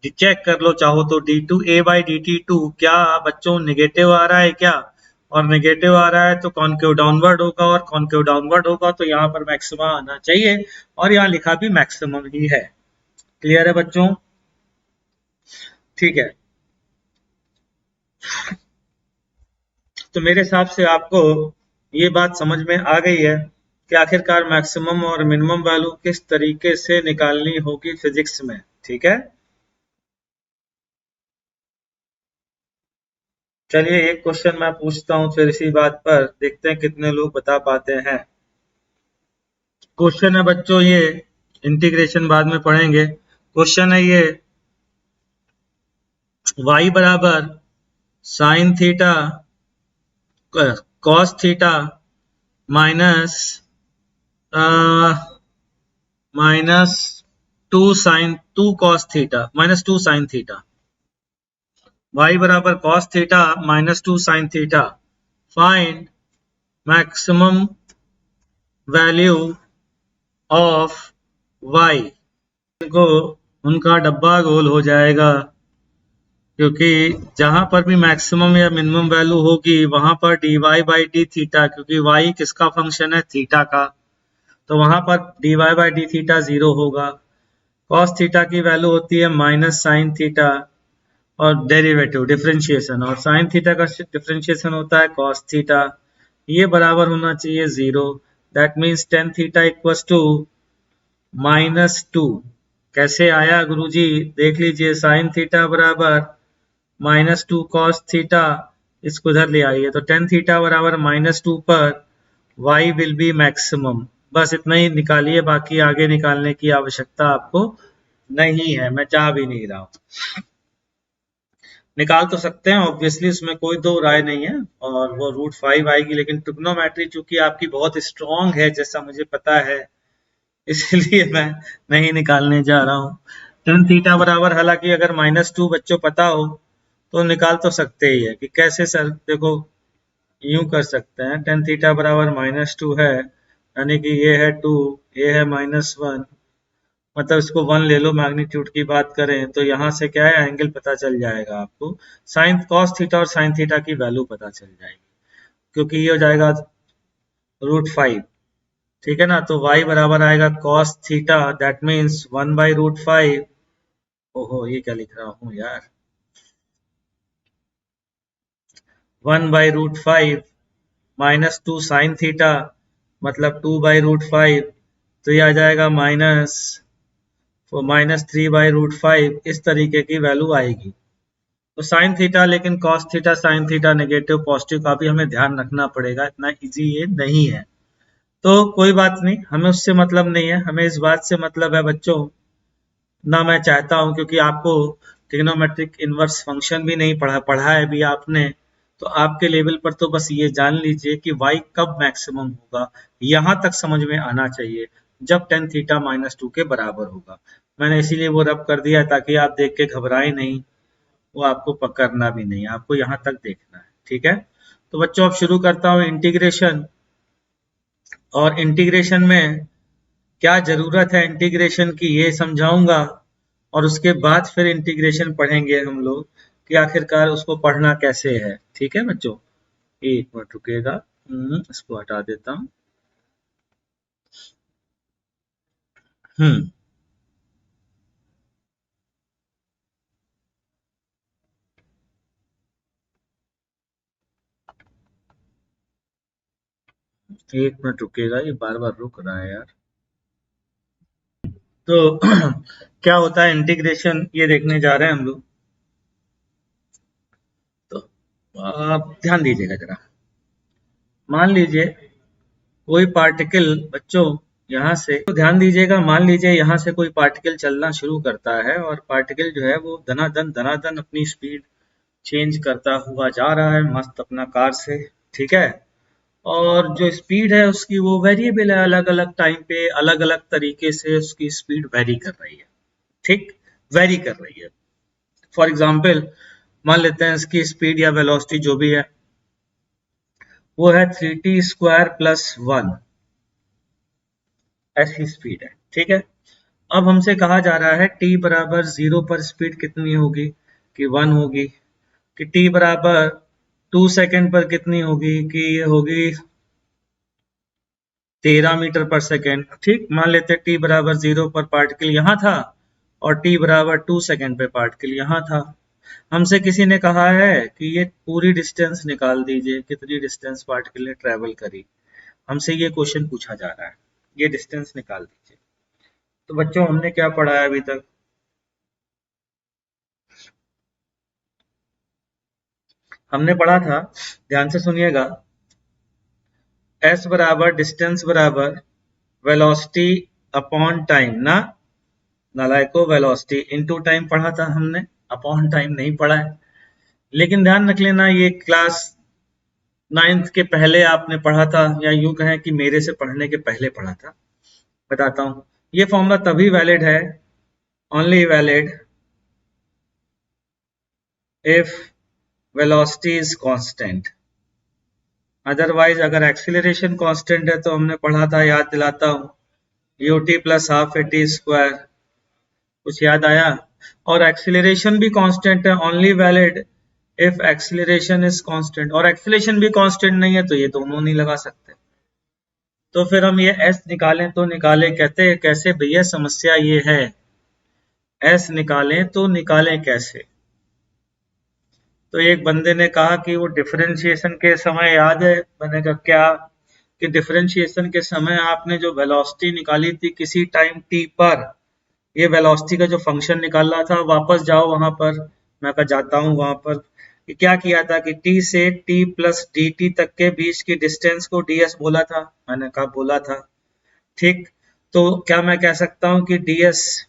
चेक कर लो चाहो तो, d2a/dt2 क्या बच्चों नेगेटिव आ रहा है क्या? और नेगेटिव आ रहा है तो कॉनकेव डाउनवर्ड होगा, और कॉनकेव डाउनवर्ड होगा तो यहाँ पर मैक्सिमा आना चाहिए, और यहाँ लिखा भी मैक्सिमम ही है। क्लियर है बच्चों? ठीक है, तो मेरे हिसाब से आपको ये बात समझ में आ गई है कि आखिरकार मैक्सिमम और मिनिमम वैल्यू किस तरीके से निकालनी होगी फिजिक्स में। ठीक है, चलिए एक क्वेश्चन मैं पूछता हूं, फिर इसी बात पर देखते हैं कितने लोग बता पाते हैं। क्वेश्चन है बच्चों ये, इंटीग्रेशन बाद में पढ़ेंगे। क्वेश्चन है ये, y बराबर sine theta cos theta minus minus two cos theta minus 2 sine theta. y बराबर cos theta minus 2 sine theta. Find maximum value of y। इनको उनका डब्बा गोल हो जाएगा, क्योंकि जहां पर भी मैक्सिमम या मिनिमम वैल्यू होगी वहां पर dy बाई डी थीटा, क्योंकि y किसका फंक्शन है? थीटा का, तो वहां पर dy बाई डी थीटा 0 होगा। cos थीटा की वैल्यू होती है माइनस साइन थीटा, और डेरिवेटिव डिफरेंशिएशन, और साइन थीटा का डिफरेंशिएशन होता है cos थीटा। ये बराबर होना चाहिए 0। That means tan theta equals to -2। कैसे आया गुरुजी? देख लीजिए, साइन थीटा बराबर -2 cos थीटा, इसको इधर ले आइए तो टेन थीटा बराबर -2 पर y विल बी मैक्सिमम। बस इतना ही निकालिए, बाकी आगे निकालने की आवश्यकता आपको नहीं है, मैं चाह भी नहीं रहा हूं। निकाल तो सकते हैं ऑब्वियसली, उसमें कोई दो राय नहीं है, और वो √5 आएगी, लेकिन ट्रिग्नोमेट्री चूंकि आपकी बहुत स्ट्रांग है जैसा मुझे पता है, इसलिए मैं नहीं निकालने जा रहा हूँ। टेन थीटा बराबर, हालांकि अगर -2 बच्चों पता हो तो निकाल तो सकते ही है। कि कैसे सर? देखो यूं कर सकते हैं, टेन थीटा बराबर -2 है, यानी कि ये है 2, ये है -1, मतलब इसको 1 ले लो, मैग्नीट्यूड की बात करें तो यहाँ से क्या है, एंगल पता चल जाएगा आपको। साइन कॉस थीटा और साइन थीटा की वैल्यू पता चल जाएगी, क्योंकि ये हो जाएगा √5। ठीक है ना, तो y बराबर आएगा cos थीटा, दैट मीन्स 1/√5। ओहो, ये क्या लिख रहा हूँ यार, 1/√5 -2 साइन थीटा, मतलब 2/√5, तो ये आ जाएगा -3/√5। इस तरीके की वैल्यू आएगी। तो साइन थीटा, लेकिन cos theta sine theta negative positive का भी हमें ध्यान रखना पड़ेगा, इतना इजी ये नहीं है। तो कोई बात नहीं, हमें उससे मतलब नहीं है, हमें इस बात से मतलब है बच्चों, ना मैं चाहता हूं, क्योंकि आपको ट्रिग्नोमेट्रिक इनवर्स फंक्शन भी नहीं पढ़ा है भी आपने, तो आपके लेवल पर तो बस ये जान लीजिए कि y कब मैक्सिमम होगा, यहां तक समझ में आना चाहिए, जब टेन थीटा -2 के बराबर होगा। मैंने इसीलिए वो रब कर दिया ताकि आप देख के घबराए नहीं, वो आपको पकड़ना भी नहीं, आपको यहाँ तक देखना है। ठीक है, तो बच्चों अब शुरू करता हूँ इंटीग्रेशन। और इंटीग्रेशन में क्या जरूरत है इंटीग्रेशन की, ये समझाऊंगा, और उसके बाद फिर इंटीग्रेशन पढ़ेंगे हम लोग कि आखिरकार उसको पढ़ना कैसे है। ठीक है बच्चों, एक मिनट रुकेगा, इसको हटा देता हूँ। हम्म एक मिनट रुकेगा, ये बार बार रुक रहा है यार। तो क्या होता है इंटीग्रेशन, ये देखने जा रहे हैं हम लोग। तो आप ध्यान दीजिएगा जरा। मान लीजिए कोई पार्टिकल, बच्चों यहाँ से तो ध्यान दीजिएगा, मान लीजिए यहाँ से कोई पार्टिकल चलना शुरू करता है, और पार्टिकल जो है वो धनाधन अपनी स्पीड चेंज करता हुआ जा रहा है मस्त अपना कार से। ठीक है, और जो स्पीड है उसकी वो वेरिएबल है, अलग अलग टाइम पे अलग अलग तरीके से उसकी स्पीड वेरी कर रही है। ठीक, वेरी कर रही है। फॉर एग्जाम्पल मान लेते हैं इसकी स्पीड या वेलोसिटी जो भी है वो है 3t² + 1, ऐसी स्पीड है। ठीक है, अब हमसे कहा जा रहा है t बराबर 0 पर स्पीड कितनी होगी, कि 1 होगी, कि t बराबर 2 सेकेंड पर कितनी होगी, कि ये होगी 13 मीटर पर सेकेंड। ठीक, मान लेते t बराबर 0 पर पार्टिकल यहाँ था और t बराबर 2 सेकेंड पे पार्टिकल यहाँ था। हमसे किसी ने कहा है कि ये पूरी डिस्टेंस निकाल दीजिए, कितनी डिस्टेंस पार्टिकल ने ट्रेवल करी। हमसे ये क्वेश्चन पूछा जा रहा है, ये डिस्टेंस निकाल दीजिए। तो बच्चों हमने क्या पढ़ा है अभी तक, हमने पढ़ा था, ध्यान से सुनिएगा, s बराबर डिस्टेंस बराबर वेलोसिटी अपॉन टाइम, ना नालायको, वेलोसिटी इनटू टाइम पढ़ा था हमने, अपॉन टाइम नहीं पढ़ा है। लेकिन ध्यान रख लेना ये क्लास 9th के पहले आपने पढ़ा था, या यूं कहें कि मेरे से पढ़ने के पहले पढ़ा था। बताता हूं, ये फॉर्मूला तभी वैलिड है, only valid if velocity is constant. Otherwise अगर एक्सीलरेशन कांस्टेंट है तो हमने पढ़ा था, याद दिलाता हूं, ut + ½ at², कुछ याद आया? और एक्सीलरेशन भी कांस्टेंट है, only valid if acceleration is constant, और एक्सीलरेशन भी कांस्टेंट नहीं है तो ये दोनों नहीं लगा सकते। तो फिर हम ये s निकालें तो निकालें, कहते हैं कैसे भैया, समस्या ये है s निकालें तो निकालें कैसे। तो एक बंदे ने कहा कि वो डिफरेंशिएशन के समय याद है, मैंने कहा क्या, कि डिफरेंशिएशन के समय आपने जो वेलोसिटी निकाली थी किसी टाइम t पर, ये वेलोसिटी का जो फंक्शन निकाला था, वापस जाओ वहां पर। मैं कहा जाता हूं वहां पर, कि क्या किया था कि t से t + dt तक के बीच की डिस्टेंस को ds बोला था, मैंने कहा बोला था। ठीक, तो क्या मैं कह सकता हूं कि ds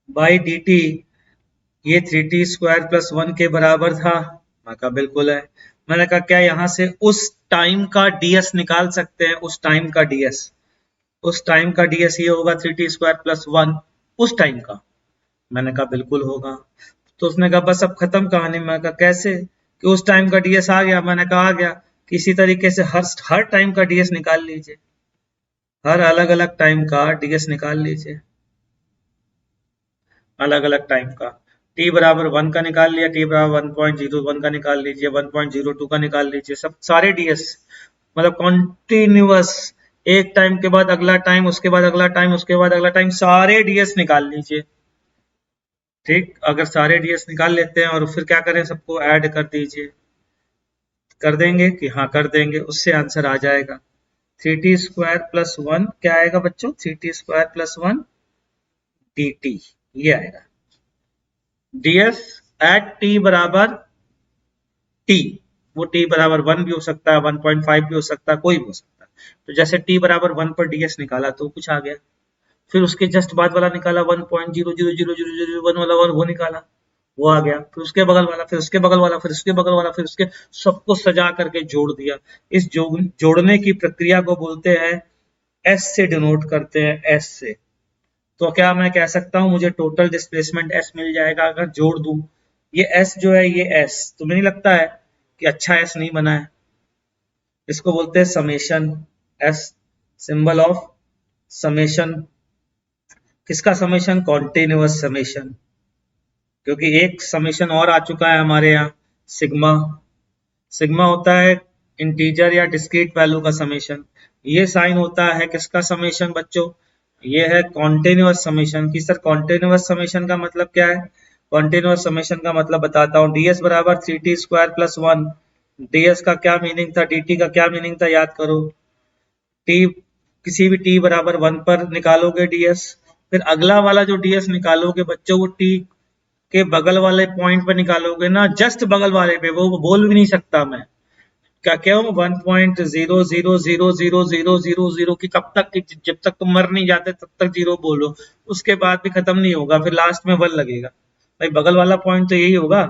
बाई dt ये 3t² + 1 के बराबर था? मैं कहा बिल्कुल है। मैंने कहा क्या यहाँ से उस टाइम का ds निकाल सकते हैं, उस टाइम का ds, उस टाइम का ds ये होगा 3t² + 1 उस टाइम का? मैंने कहा बिल्कुल होगा। तो उसने कहा बस अब खत्म कहानी। मैं कहा कैसे, कि उस टाइम का ds आ गया। मैंने कहा आ गया, किसी तरीके से हर टाइम का ds निकाल लीजिए, हर अलग अलग टाइम का ds निकाल लीजिए, अलग अलग टाइम का। t बराबर 1 का निकाल लिया, t बराबर 1.01 का निकाल लीजिए, 1.02 का निकाल लीजिए, सब सारे ds, मतलब कॉन्टिन्यूअस, एक टाइम के बाद अगला टाइम, उसके बाद अगला टाइम, उसके बाद अगला टाइम, सारे ds निकाल लीजिए। ठीक, अगर सारे ds निकाल लेते हैं और फिर क्या करें, सबको ऐड कर दीजिए। कर देंगे कि हाँ कर देंगे, उससे आंसर आ जाएगा 3t² + 1, क्या आएगा बच्चों, 3t² + 1 dt, ये आएगा। ds एट t बराबर t, वो t बराबर 1 भी हो सकता है, 1.5 भी हो सकता है, कोई भी हो सकता है। तो जैसे t बराबर 1 पर ds निकाला तो कुछ आ गया, फिर उसके जस्ट बाद वाला निकाला 1.0000001 वाला, और वो निकाला, वो आ गया, फिर उसके बगल वाला, फिर उसके बगल वाला, फिर उसके बगल वाला, फिर उसके, सबको सजा करके जोड़ दिया। इस जोड़ने की प्रक्रिया को बोलते हैं, s से डिनोट करते हैं, s से। तो क्या मैं कह सकता हूं मुझे टोटल डिस्प्लेसमेंट s मिल जाएगा अगर जोड़ दूं? ये s जो है, ये s तुम्हें नहीं लगता है कि अच्छा s नहीं बना है? इसको बोलते हैं summation, s symbol of summation. किसका समेशन? कॉन्टिन्यूअस समेशन, क्योंकि एक समेशन और आ चुका है हमारे यहाँ, सिग्मा। सिग्मा होता है इंटीजर या डिस्क्रीट वैल्यू का समेशन। ये साइन होता है किसका समेशन बच्चों? ये है कॉन्टिन्यूअस समेशन की। सर कॉन्टिन्यूअस समेशन का मतलब क्या है? कॉन्टिन्यूअस समेशन का मतलब बताता हूँ, ds बराबर 3t² + 1। ds का क्या मीनिंग था, dt का क्या मीनिंग था, याद करो। t, किसी भी t बराबर 1 पर निकालोगे ds, फिर अगला वाला जो ds निकालोगे बच्चों, वो t के बगल वाले पॉइंट पे निकालोगे ना, जस्ट बगल वाले पे, वो बोल भी नहीं सकता मैं, क्या क्यों, 1.000000 की कब तक, जब तक तुम मर नहीं जाते तब तक जीरो बोलो, उसके बाद भी खत्म नहीं होगा, फिर लास्ट में 1 लगेगा भाई, बगल वाला पॉइंट तो यही होगा।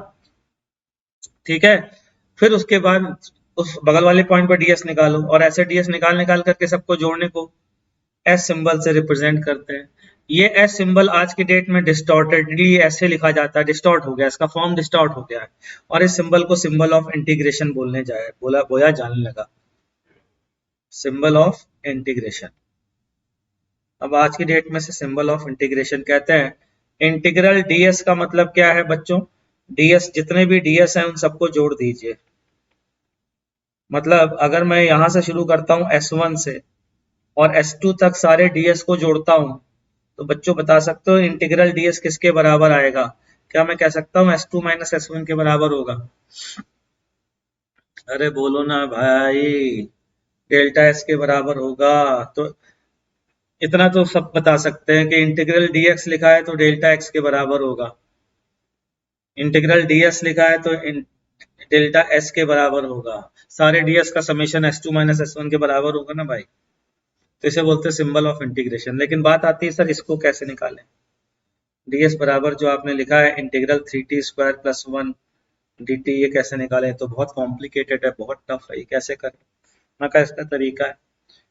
ठीक है, फिर उसके बाद उस बगल वाले पॉइंट पर ds निकालो, और ऐसे ds निकाल निकाल करके सबको जोड़ने को s सिंबल से रिप्रेजेंट करते हैं। ये एस सिंबल आज की डेट में डिस्टॉर्टेडली ऐसे लिखा जाता है, डिस्टॉर्ट हो गया, इसका फॉर्म डिस्टॉर्ट हो गया है और इस सिंबल को सिंबल ऑफ इंटीग्रेशन बोया जाने लगा, सिंबल ऑफ इंटीग्रेशन। अब आज की डेट में से सिंबल ऑफ इंटीग्रेशन कहते हैं। इंटीग्रल डीएस का मतलब क्या है बच्चों? डीएस, जितने भी डीएस हैं उन सबको जोड़ दीजिए। मतलब अगर मैं यहां से शुरू करता हूं S1 से और S2 तक सारे डीएस को जोड़ता हूं, तो बच्चों बता सकते हो इंटीग्रल डीएस किसके बराबर आएगा? क्या मैं कह सकता हूं S2 माइनस S1 के बराबर होगा? अरे बोलो ना भाई, डेल्टा एस के बराबर होगा। तो इतना तो सब बता सकते हैं कि इंटीग्रल डीएक्स लिखा है तो डेल्टा एक्स के बराबर होगा, इंटीग्रल डीएस लिखा है तो डेल्टा एस के बराबर होगा, सारे डीएस का समेशन S2 माइनस S1 के बराबर होगा ना भाई। तो इसे बोलते हैं सिंबल ऑफ इंटीग्रेशन। लेकिन बात आती है सर इसको कैसे निकालें? डीएस बराबर जो आपने लिखा है इंटीग्रल 3t² प्लस 1 dt, ये कैसे निकालें? तो बहुत कॉम्प्लिकेटेड है, बहुत टफ है, ये कैसे करें? ना का इसका तरीका है,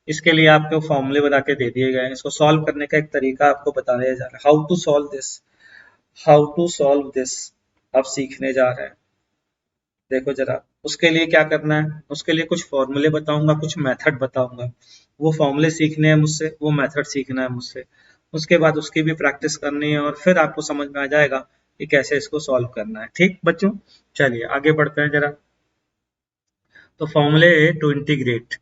इसके लिए आपको फॉर्मूले बना के दे दिए गए हैं, इसको सॉल्व करने का एक तरीका आपको बताने जा रहा है। How to solve this, how to solve this आप सीखने जा रहे हैं। देखो जरा, उसके लिए क्या करना है, उसके लिए कुछ फॉर्मूले बताऊंगा, कुछ मेथड बताऊंगा। वो फॉर्मूले सीखने हैं मुझसे, वो मेथड सीखना है मुझसे, उसके बाद उसकी भी प्रैक्टिस करनी है और फिर आपको समझ में आ जाएगा कि कैसे इसको सॉल्व करना है। ठीक बच्चों, चलिए आगे बढ़ते हैं जरा। तो फॉर्मूले टू इंटीग्रेट,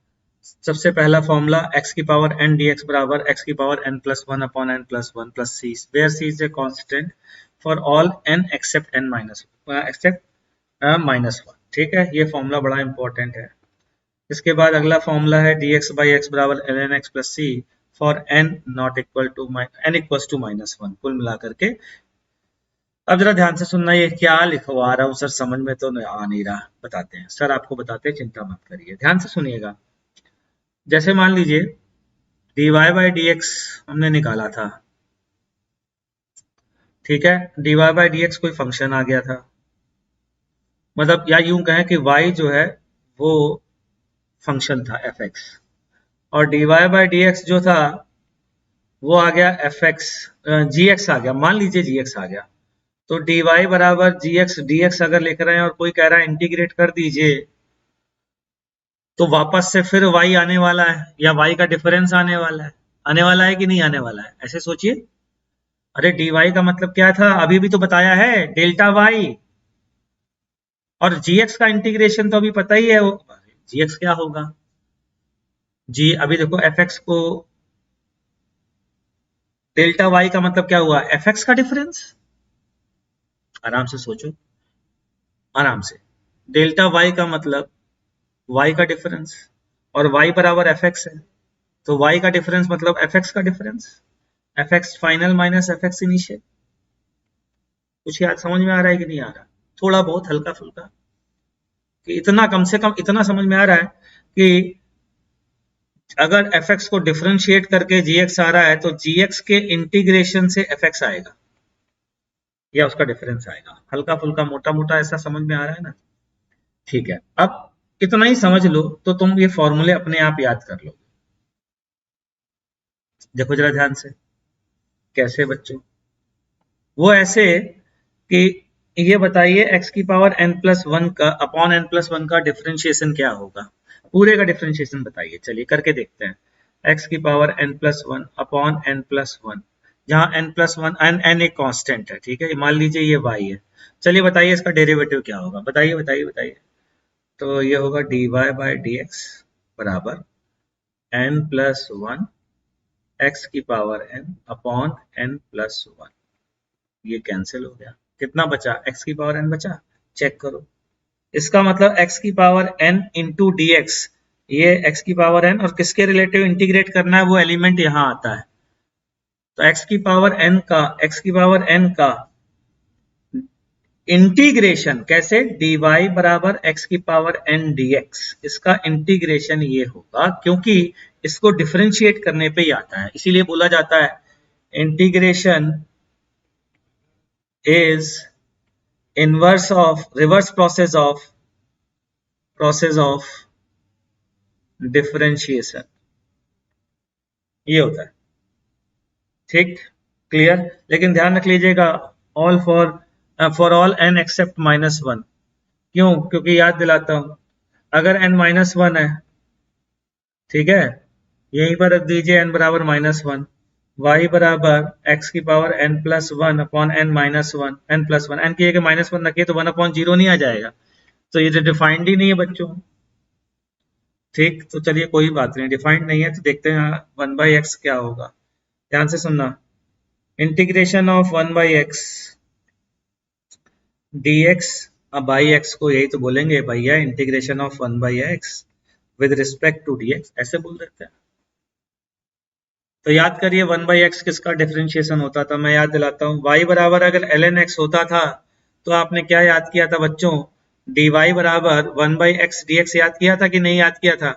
सबसे पहला फॉर्मूला x की पावर n dx बराबर x की power n plus one upon n plus one plus c, where c is a constant for all n except n minus one. ठीक है, ये फॉर्मूला बड़ा इंपॉर्टेंट है। इसके बाद अगला फॉर्मूला है dx बाई एक्स बराबर ln x plus c for n not equal to n equal to minus one. कुल मिलाकर के, अब जरा ध्यान से सुनना, ये क्या लिखवा रहा हूँ सर, समझ में तो आ नहीं रहा, बताते हैं सर, आपको बताते हैं, चिंता मत करिए, ध्यान से सुनिएगा। जैसे मान लीजिए dy बाई डी एक्स हमने निकाला था, ठीक है, dy बाई डी एक्स कोई फंक्शन आ गया था, मतलब या यूं कहें कि y जो है वो फंक्शन था fx, और dy बाई डी एक्स जो था वो आ गया fx, gx आ गया, मान लीजिए gx आ गया। तो dy बराबर gx dx अगर लिख रहे हैं और कोई कह रहा है इंटीग्रेट कर दीजिए, तो वापस से फिर y आने वाला है या y का डिफरेंस आने वाला है, आने वाला है कि नहीं आने वाला है, ऐसे सोचिए। अरे dy का मतलब क्या था, अभी भी तो बताया है, डेल्टा y, और gx का इंटीग्रेशन तो अभी पता ही है, gx क्या होगा, जी अभी देखो fx को, डेल्टा y का मतलब क्या हुआ, fx का डिफरेंस। आराम से सोचो, आराम से, डेल्टा y का मतलब y का डिफरेंस, और y बराबर fx है, तो y का डिफरेंस मतलब fx का difference, fx final minus fx initial. कुछ याद समझ में आ रहा है कि नहीं आ रहा? थोड़ा बहुत हल्का फुल्का, कि इतना कम से कम इतना समझ में आ रहा है कि अगर fx को डिफरेंशिएट करके gx आ रहा है तो gx के इंटीग्रेशन से fx आएगा या उसका डिफरेंस आएगा। हल्का फुल्का मोटा मोटा ऐसा समझ में आ रहा है ना? ठीक है, अब इतना ही समझ लो तो तुम ये फॉर्मूले अपने आप याद कर लो। देखो जरा ध्यान से, कैसे बच्चों? वो ऐसे कि ये बताइए x की पावर n प्लस वन का अपॉन n प्लस वन का डिफरेंशिएशन क्या होगा, पूरे का डिफरेंशिएशन बताइए, चलिए करके देखते हैं। x की power n plus one upon n plus one, जहां n प्लस वन n एक कांस्टेंट है, ठीक है, मान लीजिए ये y है। चलिए बताइए इसका डेरिवेटिव क्या होगा, बताइए बताइए बताइए। तो ये होगा dy बाई डी एक्स बराबर n प्लस वन एक्स की power n upon n plus one, ये कैंसिल हो गया, कितना बचा, x की पावर n बचा, चेक करो। इसका मतलब x की power n into D x, ये x की पावर n और किसके रिलेटिव इंटीग्रेट करना है, वो एलिमेंट यहां आता है। तो x की पावर n का इंटीग्रेशन कैसे, dy बराबर x की पावर n dx, इसका इंटीग्रेशन ये होगा, क्योंकि इसको डिफरेंशिएट करने पे ही आता है, इसीलिए बोला जाता है integration is reverse process of differentiation, ये होता है। ठीक, क्लियर। लेकिन ध्यान रख लीजिएगा all for all n except -1। क्यों? क्योंकि याद दिलाता हूं, अगर n -1 है, ठीक है, यहीं पर रख दीजिए n बराबर -1, y बराबर x की power n+1 upon n -1, n+1, n की जगह -1 रखिए तो 1/0 नहीं आ जाएगा, तो ये तो डिफाइंड ही नहीं है बच्चों। ठीक, तो चलिए कोई बात नहीं, डिफाइंड नहीं है तो देखते हैं 1/x क्या होगा। ध्यान से सुनना, इंटीग्रेशन ऑफ 1/x dx, अब बाई एक्स को यही तो बोलेंगे भैया, integration of 1/x with respect to dx, ऐसे बोल देते हैं। तो याद करिए 1/x किसका डिफरेंशिएशन होता था, मैं याद दिलाता हूँ, y बराबर अगर ln x होता था तो आपने क्या याद किया था बच्चों, dy बराबर 1/x dx याद किया था कि नहीं याद किया था।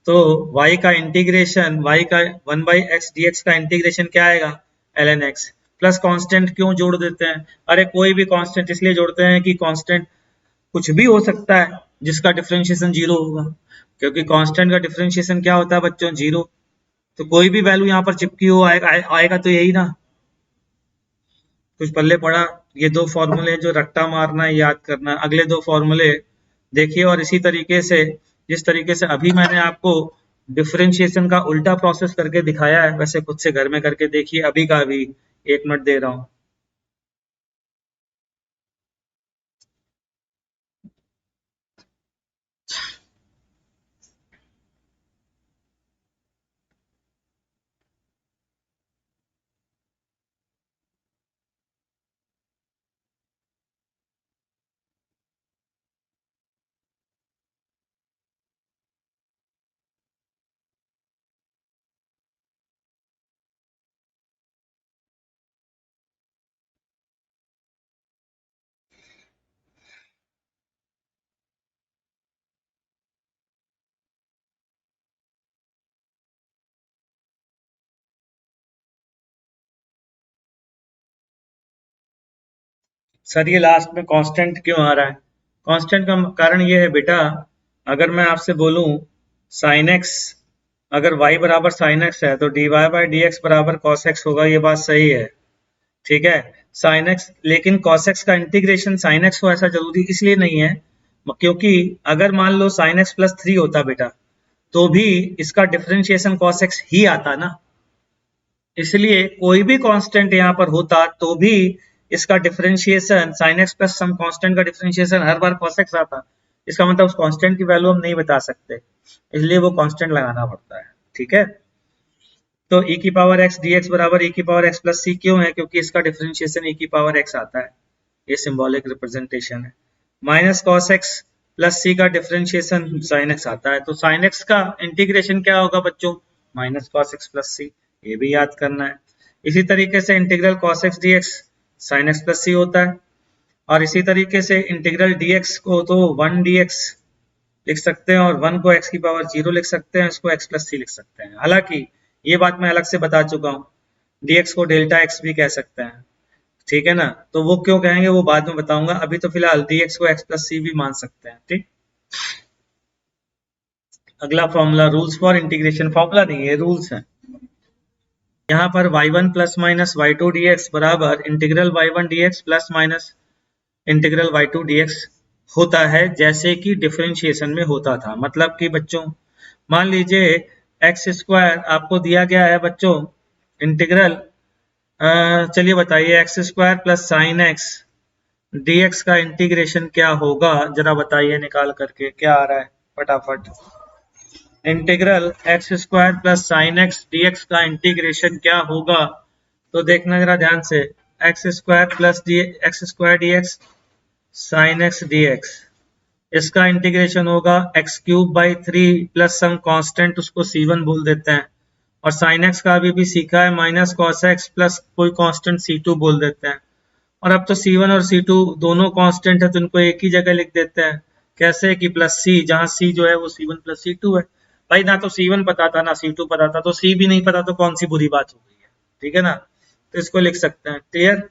तो y का इंटीग्रेशन, y का 1/x dx का इंटीग्रेशन क्या आएगा, ln x प्लस कांस्टेंट क्यों जोड़ देते हैं, अरे कोई भी कांस्टेंट इसलिए जोड़ते हैं कि कांस्टेंट कुछ भी हो सकता है जिसका डिफरेंशिएशन जीरो होगा, क्योंकि कांस्टेंट का डिफरेंशिएशन क्या होता है बच्चों, जीरो। तो कोई भी वैल्यू यहाँ पर चिपकी हो आएगा तो यही ना, कुछ पल्ले पड़ा। ये दो फॉर्मूले जो रट्टा मारना है, याद करना, अगले दो फॉर्मूले देखिए, और इसी तरीके से जिस तरीके से अभी मैंने आपको डिफरेंशिएशन का उल्टा प्रोसेस करके दिखाया है, वैसे खुद से घर में करके देखिए, अभी का अभी 1 मिनट दे रहा हूँ। सर ये लास्ट में कांस्टेंट क्यों आ रहा है, कांस्टेंट का कारण ये है बेटा, अगर मैं आपसे बोलूं साइन एक्स, अगर y बराबर साइन एक्स है तो dy/dx बराबर cos x होगा, ये बात सही है, ठीक है। साइन एक्स, लेकिन cos x का इंटीग्रेशन साइन एक्स हो ऐसा जरूरी इसलिए नहीं है, क्योंकि अगर मान लो साइन एक्स प्लस 3 होता बेटा, तो भी इसका डिफरेंशिएशन cos x ही आता ना, इसलिए कोई भी कांस्टेंट यहाँ पर होता तो भी इसका differentiation sin x plus some constant का डिफरेंशिएशन हर बार cos x आता। इसका मतलब उस कांस्टेंट की वैल्यू हम नहीं बता सकते, इसलिए वो कांस्टेंट लगाना पड़ता है, ठीक है। तो e की पावर x dx बराबर e की पावर x प्लस c क्यों है, क्योंकि इसका डिफरेंशिएशन e की पावर x आता है, ये सिंबॉलिक रिप्रेजेंटेशन है। Minus cos x plus c का डिफरेंशिएशन sin x आता है, तो sin x का इंटीग्रेशन क्या होगा बच्चों, minus cos x plus c, ये भी याद करना है। इसी तरीके से integral cos x dx sin x plus c होता है, और इसी तरीके से इंटीग्रल dx को तो 1 dx लिख सकते हैं, और 1 को x की पावर 0 लिख सकते हैं, इसको x प्लस c लिख सकते हैं। हालांकि ये बात मैं अलग से बता चुका हूँ, dx को डेल्टा x भी कह सकते हैं, ठीक है ना, तो वो क्यों कहेंगे वो बाद में बताऊंगा, अभी तो फिलहाल dx को x प्लस c भी मान सकते हैं, ठीक। अगला formula, rules for integration, formula नहीं है, रूल्स है। यहाँ पर y1 plus minus y2 dx बराबर integral y1 dx plus minus integral y2 dx होता है, जैसे कि डिफरेंशिएशन में होता था। मतलब कि बच्चों मान लीजिए एक्स स्क्वायर आपको दिया गया है बच्चों, इंटीग्रल, चलिए बताइए x square plus sign x dx का इंटीग्रेशन क्या होगा, जरा बताइए निकाल करके, क्या आ रहा है फटाफट। Integral x square plus sign x dx का इंटीग्रेशन क्या होगा, तो देखना जरा ध्यान से, x square plus x square dx sign x dx, इसका इंटीग्रेशन होगा x³/3 प्लस सम कांस्टेंट, उसको c1 बोल देते हैं, और साइन एक्स का अभी भी सीखा है माइनस कॉस एक्स प्लस कोई कांस्टेंट c2 बोल देते हैं। और अब तो c1 और c2 दोनों कांस्टेंट है तो इनको एक ही जगह लिख देते हैं, कैसे कि प्लस c, जहां c जो है वो c1 प्लस c2 है। भाई ना तो c1 पता था ना c2 पता था, तो c भी नहीं पता तो कौन सी बुरी बात हो गई है, ठीक है ना, तो इसको लिख सकते हैं, क्लियर।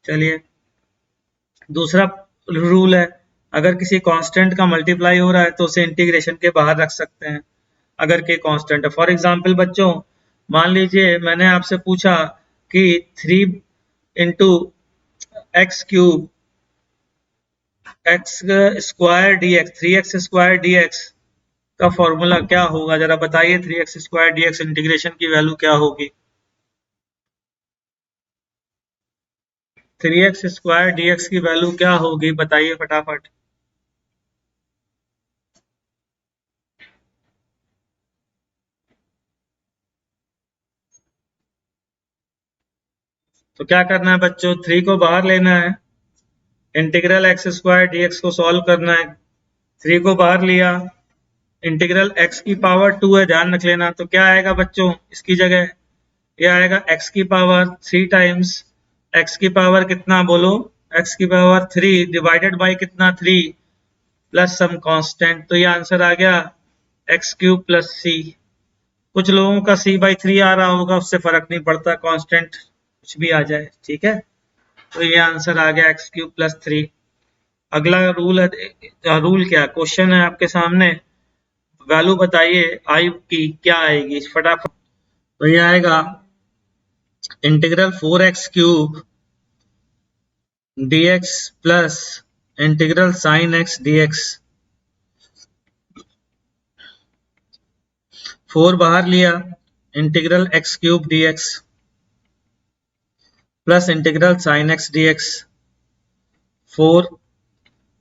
चलिए दूसरा रूल है, अगर किसी कांस्टेंट का मल्टीप्लाई हो रहा है तो उसे इंटीग्रेशन के बाहर रख सकते हैं, अगर के कांस्टेंट है। फॉर एग्जांपल बच्चों मान लीजिए मैंने आपसे पूछा कि 3 into x cube x square D x 3x square D X का फॉर्मूला क्या होगा, जरा बताइए। 3x square D x integration की वैल्यू क्या होगी? 3x स्क्वायर डी एक्स की वैल्यू क्या होगी, बताइए फटाफट। तो क्या करना है बच्चों, 3 को बाहर लेना है, integral x square D x को सॉल्व करना है। 3 को बाहर लिया, इंटीग्रल एक्स की पावर 2 है, ध्यान रख लेना। तो क्या आएगा बच्चों, इसकी जगह ये आएगा एक्स की पावर 3 टाइम्स एक्स की पावर कितना बोलो, एक्स की पावर 3 डिवाइडेड बाई कितना 3 प्लस सम कांस्टेंट। तो ये आंसर आ गया एक्स क्यूब प्लस सी। कुछ लोगों का सी बाई 3 आ रहा होगा, उससे फर्क नहीं पड़ता, कांस्टेंट कुछ भी आ जाए, ठीक है। तो ये आंसर आ गया एक्स क्यूब प्लस 3। अगला रूल है, रूल क्या, क्वेश्चन है आपके सामने, वैल्यू बताइए आई की क्या आएगी फटाफट। तो ये आएगा integral 4x cube dx plus integral sine x dx। 4 बाहर लिया, integral x cube dx plus integral sine x dx। 4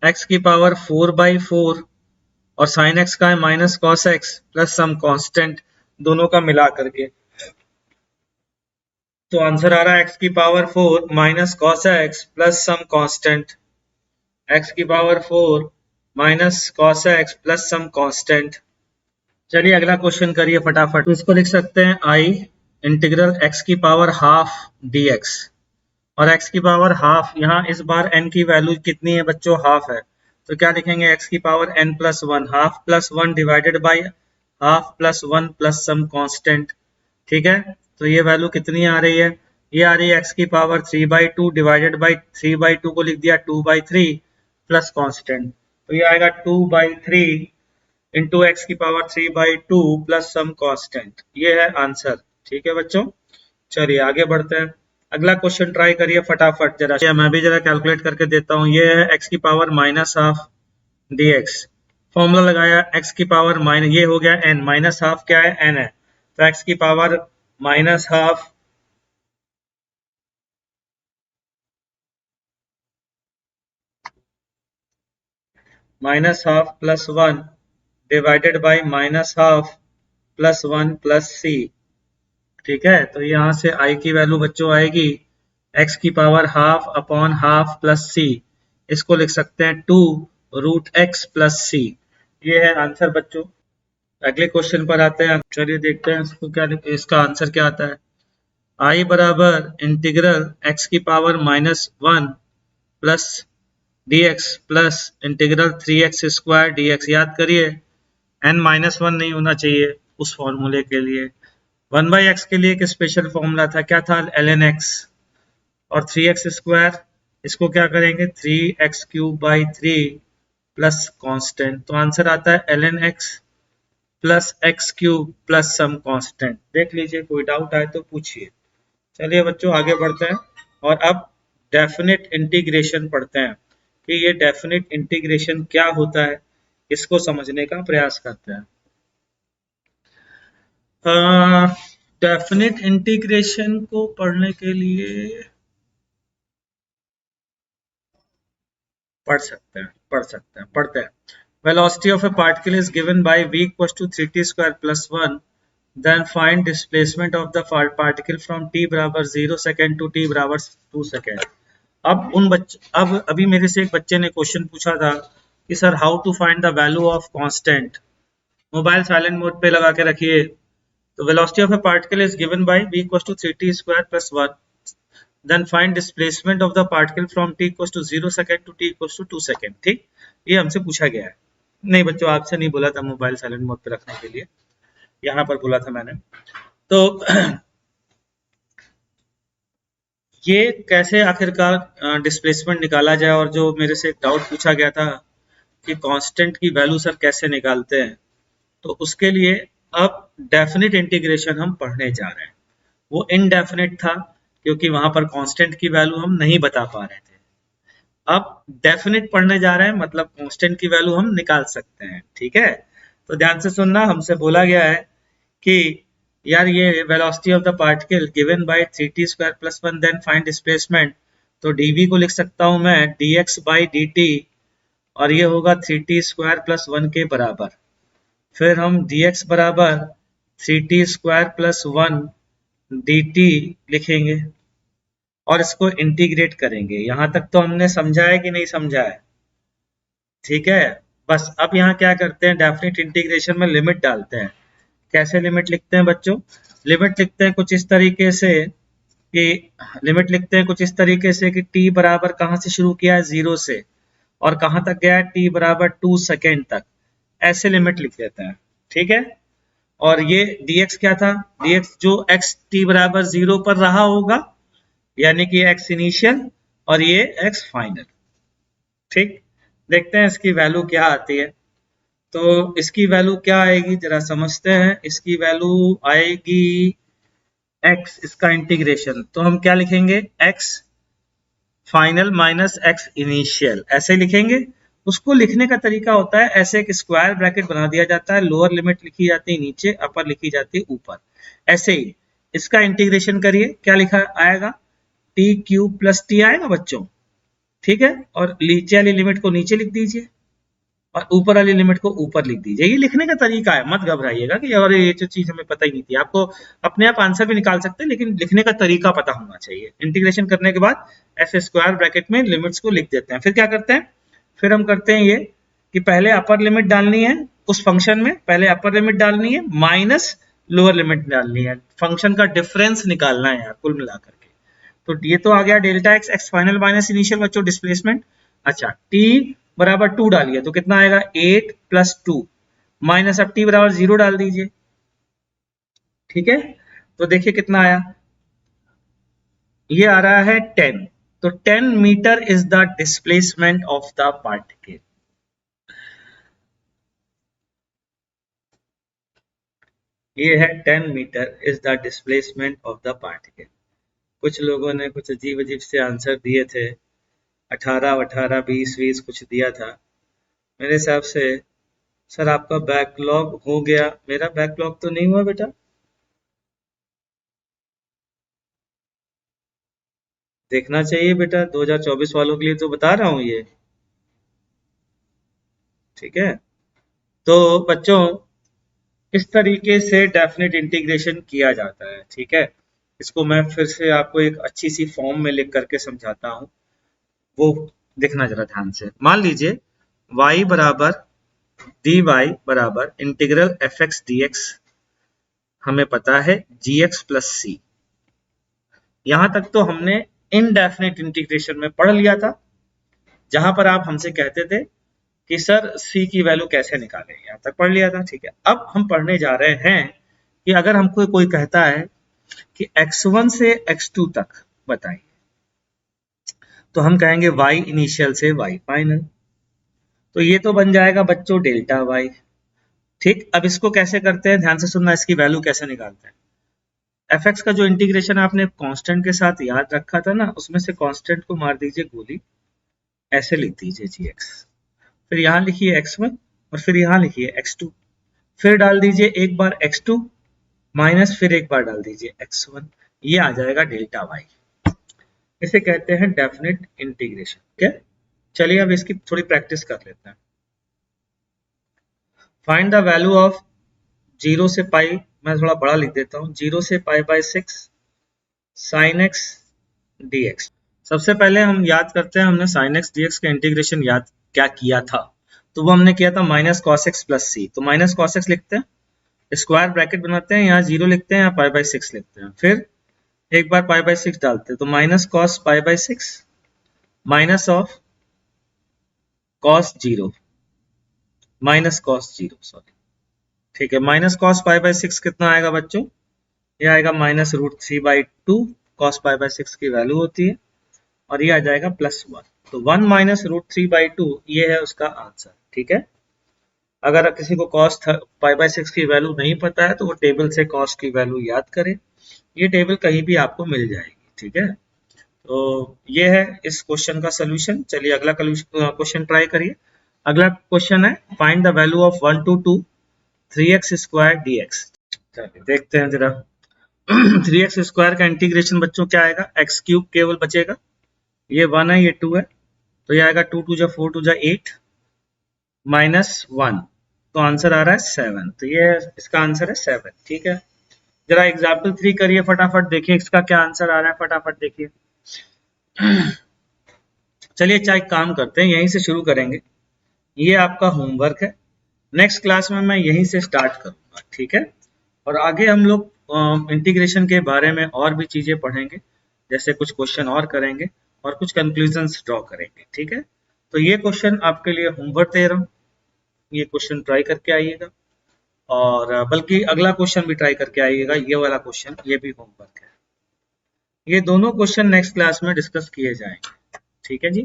x की पावर 4 बाई 4 और साइन एक्स का है minus cos x plus some constant, दोनों का मिला करके। तो आंसर आ रहा है x की power 4 minus cos x plus some constant, x की power 4 minus cos x plus some constant. चलिए अगला क्वेश्चन करिए फटाफट। तो इसको लिख सकते हैं आई इंटीग्रल x की पावर हाफ dx, और x की पावर हाफ, यहाँ इस बार n की वैल्यू कितनी है बच्चों, हाफ है। तो क्या लिखेंगे, x की power n plus 1, half plus 1 divided by half plus 1 plus some constant, ठीक है। तो ये वैल्यू कितनी आ रही है, ये आ रही है x की पावर 3/2 डिवाइडेड बाई 3/2 को लिख दिया 2/3 प्लस कांस्टेंट। तो ये आएगा 2/3 इंटू एक्स की पावर 3/2 प्लस सम कांस्टेंट, ये है आंसर, ठीक है बच्चों। चलिए आगे बढ़ते हैं, अगला क्वेश्चन ट्राई करिए फटाफट जरा, मैं भी जरा कैलकुलेट करके देता हूँ। ये है एक्स की power minus half D x, formula लगाया एक्स की पावर माइनस, ये हो गया एन, माइनस हाफ क्या है, एन है। तो एक्स की power minus half plus 1 divided by minus half plus 1 plus C, ठीक है। तो यहाँ से आई की वैल्यू बच्चों आएगी एक्स की power half upon half plus C, इसको लिख सकते हैं 2 रूट एक्स प्लस सी, ये है आंसर बच्चों। अगले क्वेश्चन पर आते हैं, चलिए देखते हैं इसको क्या, इसका आंसर क्या आता है। आई बराबर इंटीग्रल एक्स की power -1 plus D x plus integral 3x square D x. याद करिए n-1 नहीं होना चाहिए उस फॉर्मूले के लिए। 1/x के लिए एक स्पेशल फॉर्मूला था, क्या था, ln x, और 3x स्क्वायर, इसको क्या करेंगे 3x cube by 3 plus constant. तो आंसर आता है ln x plus x cube plus some constant. देख लीजिए, कोई डाउट आए तो पूछिए। चलिए बच्चों आगे बढ़ते हैं, और अब डेफिनेट इंटीग्रेशन पढ़ते हैं कि ये डेफिनेट इंटीग्रेशन क्या होता है, इसको समझने का प्रयास करते हैं। डेफिनेट इंटीग्रेशन को पढ़ने के लिए पढ़ते हैं। Velocity of a particle is given by v equals to 3t square plus 1, then find displacement of the particle from t बराबर 0 सेकेंड to t बराबर 2 सेकेंड। अब अभी मेरे से एक बच्चे ने क्वेश्चन पूछा था कि sir how to find the value of constant. Mobile silent mode पे लगा के रखिए। तो velocity of a particle is given by v equals to 3t square plus 1, then find displacement of the particle from t equals to 0 second to t equals to 2 second। ठीक, ये हमसे पूछा गया है। नहीं बच्चों, आपसे नहीं बोला था मोबाइल साइलेंट मोड पे रखने के लिए, यहाँ पर बोला था मैंने। तो ये कैसे आखिरकार डिस्प्लेसमेंट निकाला जाए, और जो मेरे से एक डाउट पूछा गया था कि कांस्टेंट की वैल्यू सर कैसे निकालते हैं, तो उसके लिए अब डेफिनेट इंटीग्रेशन हम पढ़ने जा रहे हैं। वो इनडेफिनेट था क्योंकि वहां पर कांस्टेंट की वैल्यू हम नहीं बता पा रहे थे। अब डेफिनेट पढ़ने जा रहे हैं, मतलब कांस्टेंट की वैल्यू हम निकाल सकते हैं। ठीक है, तो ध्यान से सुनना। हमसे बोला गया है कि यार ये velocity of the particle given by 3t² + 1 then find displacement. तो dv को लिख सकता हूं मैं dx/dt, और ये होगा 3t² + 1 के बराबर। फिर हम dx बराबर 3t² + 1 dt लिखेंगे और इसको इंटीग्रेट करेंगे। यहां तक तो हमने समझा है कि नहीं समझा है? ठीक है, बस अब यहाँ क्या करते हैं, डेफिनेट इंटीग्रेशन में लिमिट डालते हैं। कैसे लिमिट लिखते हैं बच्चों? लिमिट लिखते हैं कुछ इस तरीके से कि t बराबर कहाँ से शुरू किया है, 0 से, और कहाँ तक गया है, t बराबर 2 सेकेंड तक। ऐसे लिमिट लिख देते हैं। ठीक है, और ये dx क्या था, dx जो x t बराबर 0 पर रहा होगा, यानी कि x इनिशियल और ये x फाइनल। ठीक, देखते हैं इसकी वैल्यू क्या आती है। तो इसकी वैल्यू क्या आएगी जरा समझते हैं। इसकी वैल्यू आएगी x, इसका इंटीग्रेशन, तो हम क्या लिखेंगे, x final minus x initial, ऐसे लिखेंगे। उसको लिखने का तरीका होता है ऐसे, एक स्क्वायर ब्रैकेट बना दिया जाता है, लोअर लिमिट लिखी जाती है नीचे, अपर लिखी जाती है ऊपर। ऐसे ही इसका इंटीग्रेशन करिए, क्या लिखा आएगा, t³ + t आएगा बच्चों। ठीक है, और नीचे वाली लिमिट को नीचे लिख दीजिए और ऊपर वाली लिमिट को ऊपर लिख दीजिए। ये लिखने का तरीका है, मत घबराइएगा कि और ये जो चीज हमें पता ही नहीं थी। आपको अपने आप आंसर भी निकाल सकते हैं, लेकिन लिखने का तरीका पता होना चाहिए। इंटीग्रेशन करने के बाद ऐसे स्क्वायर ब्रैकेट में लिमिट्स को लिख देते हैं। फिर क्या करते हैं, फिर हम करते हैं ये कि पहले अपर लिमिट डालनी है उस फंक्शन में, पहले अपर लिमिट डालनी है माइनस लोअर लिमिट डालनी है, फंक्शन का डिफरेंस निकालना है यार कुल मिलाकर के। तो ये तो आ गया delta x, x final minus initial बच्चों डिस्प्लेसमेंट। अच्छा, t बराबर 2 डालिए तो कितना आएगा, 8 + 2 माइनस, अब t बराबर 0 डाल दीजिए। ठीक है, तो देखिए कितना आया, ये आ रहा है 10। तो 10 metre is the displacement of the particle. ये है 10 metre is the displacement of the particle. कुछ लोगों ने कुछ अजीब अजीब से आंसर दिए थे, 18, 18, 20, 20 कुछ दिया था। मेरे हिसाब से सर आपका बैकलॉग हो गया, मेरा बैकलॉग तो नहीं हुआ बेटा। देखना चाहिए बेटा, 2024 वालों के लिए तो बता रहा हूं ये। ठीक है, तो बच्चों इस तरीके से डेफिनेट इंटीग्रेशन किया जाता है। ठीक है, इसको मैं फिर से आपको एक अच्छी सी फॉर्म में लिख करके समझाता हूं, वो देखना जरा ध्यान से। मान लीजिए y बराबर dy बराबर इंटीग्रल fx dx, हमें पता है gx + c। यहां तक तो हमने इनडेफिनेट इंटीग्रेशन में पढ़ लिया था, जहां पर आप हमसे कहते थे कि सर c की वैल्यू कैसे निकालें, यहां तक पढ़ लिया था। ठीक है, अब हम पढ़ने जा रहे हैं कि अगर हमको कोई कहता है कि x1 से x2 तक बताइए, तो हम कहेंगे y इनिशियल से y फाइनल। तो ये तो बन जाएगा बच्चों डेल्टा y। ठीक, अब इसको कैसे करते हैं, ध्यान से सुनना, इसकी वैल्यू कैसे निकालते हैं। fx का जो इंटीग्रेशन आपने कांस्टेंट के साथ याद रखा था ना, उसमें से कांस्टेंट को मार दीजिए गोली, ऐसे लिख दीजिए gx, फिर यहाँ लिखिए x1 और फिर यहाँ लिखिए x2, फिर डाल दीजिए एक बार x2 माइनस, फिर एक बार डाल दीजिए x1, ये आ जाएगा डेल्टा y। इसे कहते हैं डेफिनेट इंटीग्रेशन। क्या, चलिए अब इसकी थोड़ी प्रैक्टिस कर लेते हैं। फाइंड द वैल्यू ऑफ 0 से पाई, मैं थोड़ा बड़ा लिख देता हूँ, 0 से π/6 sin x dx। सबसे पहले हम याद करते हैं, हमने sin x dx का इंटीग्रेशन याद क्या किया था, तो वो हमने किया था माइनस cos x + c। तो माइनस cos x लिखते हैं, स्क्वायर ब्रैकेट बनाते हैं, यहाँ 0 लिखते हैं, यहाँ π/6 लिखते हैं, फिर एक बार π/6 डालते हैं, तो minus cos π/6 minus of cos 0 minus cos 0, sorry. ठीक है, माइनस cos π/6 कितना आएगा बच्चों, ये आएगा -√3/2, cos π/6 की वैल्यू होती है, और ये आ जाएगा +1। तो 1 - √3/2 ये है उसका आंसर। ठीक है, अगर किसी को cos π/6 की वैल्यू नहीं पता है तो वो टेबल से cos की वैल्यू याद करे, ये टेबल कहीं भी आपको मिल जाएगी। ठीक है, तो ये है इस क्वेश्चन का सोल्यूशन। चलिए अगला क्वेश्चन ट्राई करिए। अगला क्वेश्चन है find the value of 1 to 2 3x square dx। चलिए देखते हैं जरा। 3x स्क्वायर का इंटीग्रेशन बच्चों क्या आएगा, एक्स क्यूब केवल बचेगा, ये 1 है ये 2 है, तो ये आएगा 2 2 जा 4 2 जा 8 माइनस 1, तो आंसर आ रहा है 7। तो ये इसका आंसर है 7। ठीक है, जरा एग्जाम्पल 3 करिए फटाफट, देखिए इसका क्या आंसर आ रहा है, फटाफट देखिए। चलिए चाहे काम करते हैं, यहीं से शुरू करेंगे। ये आपका होमवर्क है, नेक्स्ट क्लास में मैं यहीं से स्टार्ट करूंगा। ठीक है, और आगे हम लोग इंटीग्रेशन के बारे में और भी चीजें पढ़ेंगे, जैसे कुछ क्वेश्चन और करेंगे और कुछ कंक्लूजन्स ड्रॉ करेंगे। ठीक है, तो ये क्वेश्चन आपके लिए होमवर्क दे रहा हूँ, ये क्वेश्चन ट्राई करके आइएगा, और बल्कि अगला क्वेश्चन भी ट्राई करके आइएगा, ये वाला क्वेश्चन, ये भी होमवर्क है। ये दोनों क्वेश्चन नेक्स्ट क्लास में डिस्कस किए जाएंगे। ठीक है जी,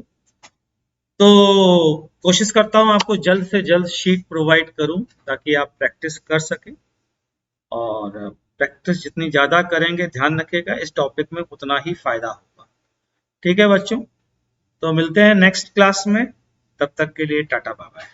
तो कोशिश करता हूँ आपको जल्द से जल्द शीट प्रोवाइड करूँ ताकि आप प्रैक्टिस कर सकें, और प्रैक्टिस जितनी ज़्यादा करेंगे, ध्यान रखिएगा इस टॉपिक में उतना ही फायदा होगा। ठीक है बच्चों, तो मिलते हैं नेक्स्ट क्लास में, तब तक के लिए टाटा बाय बाय।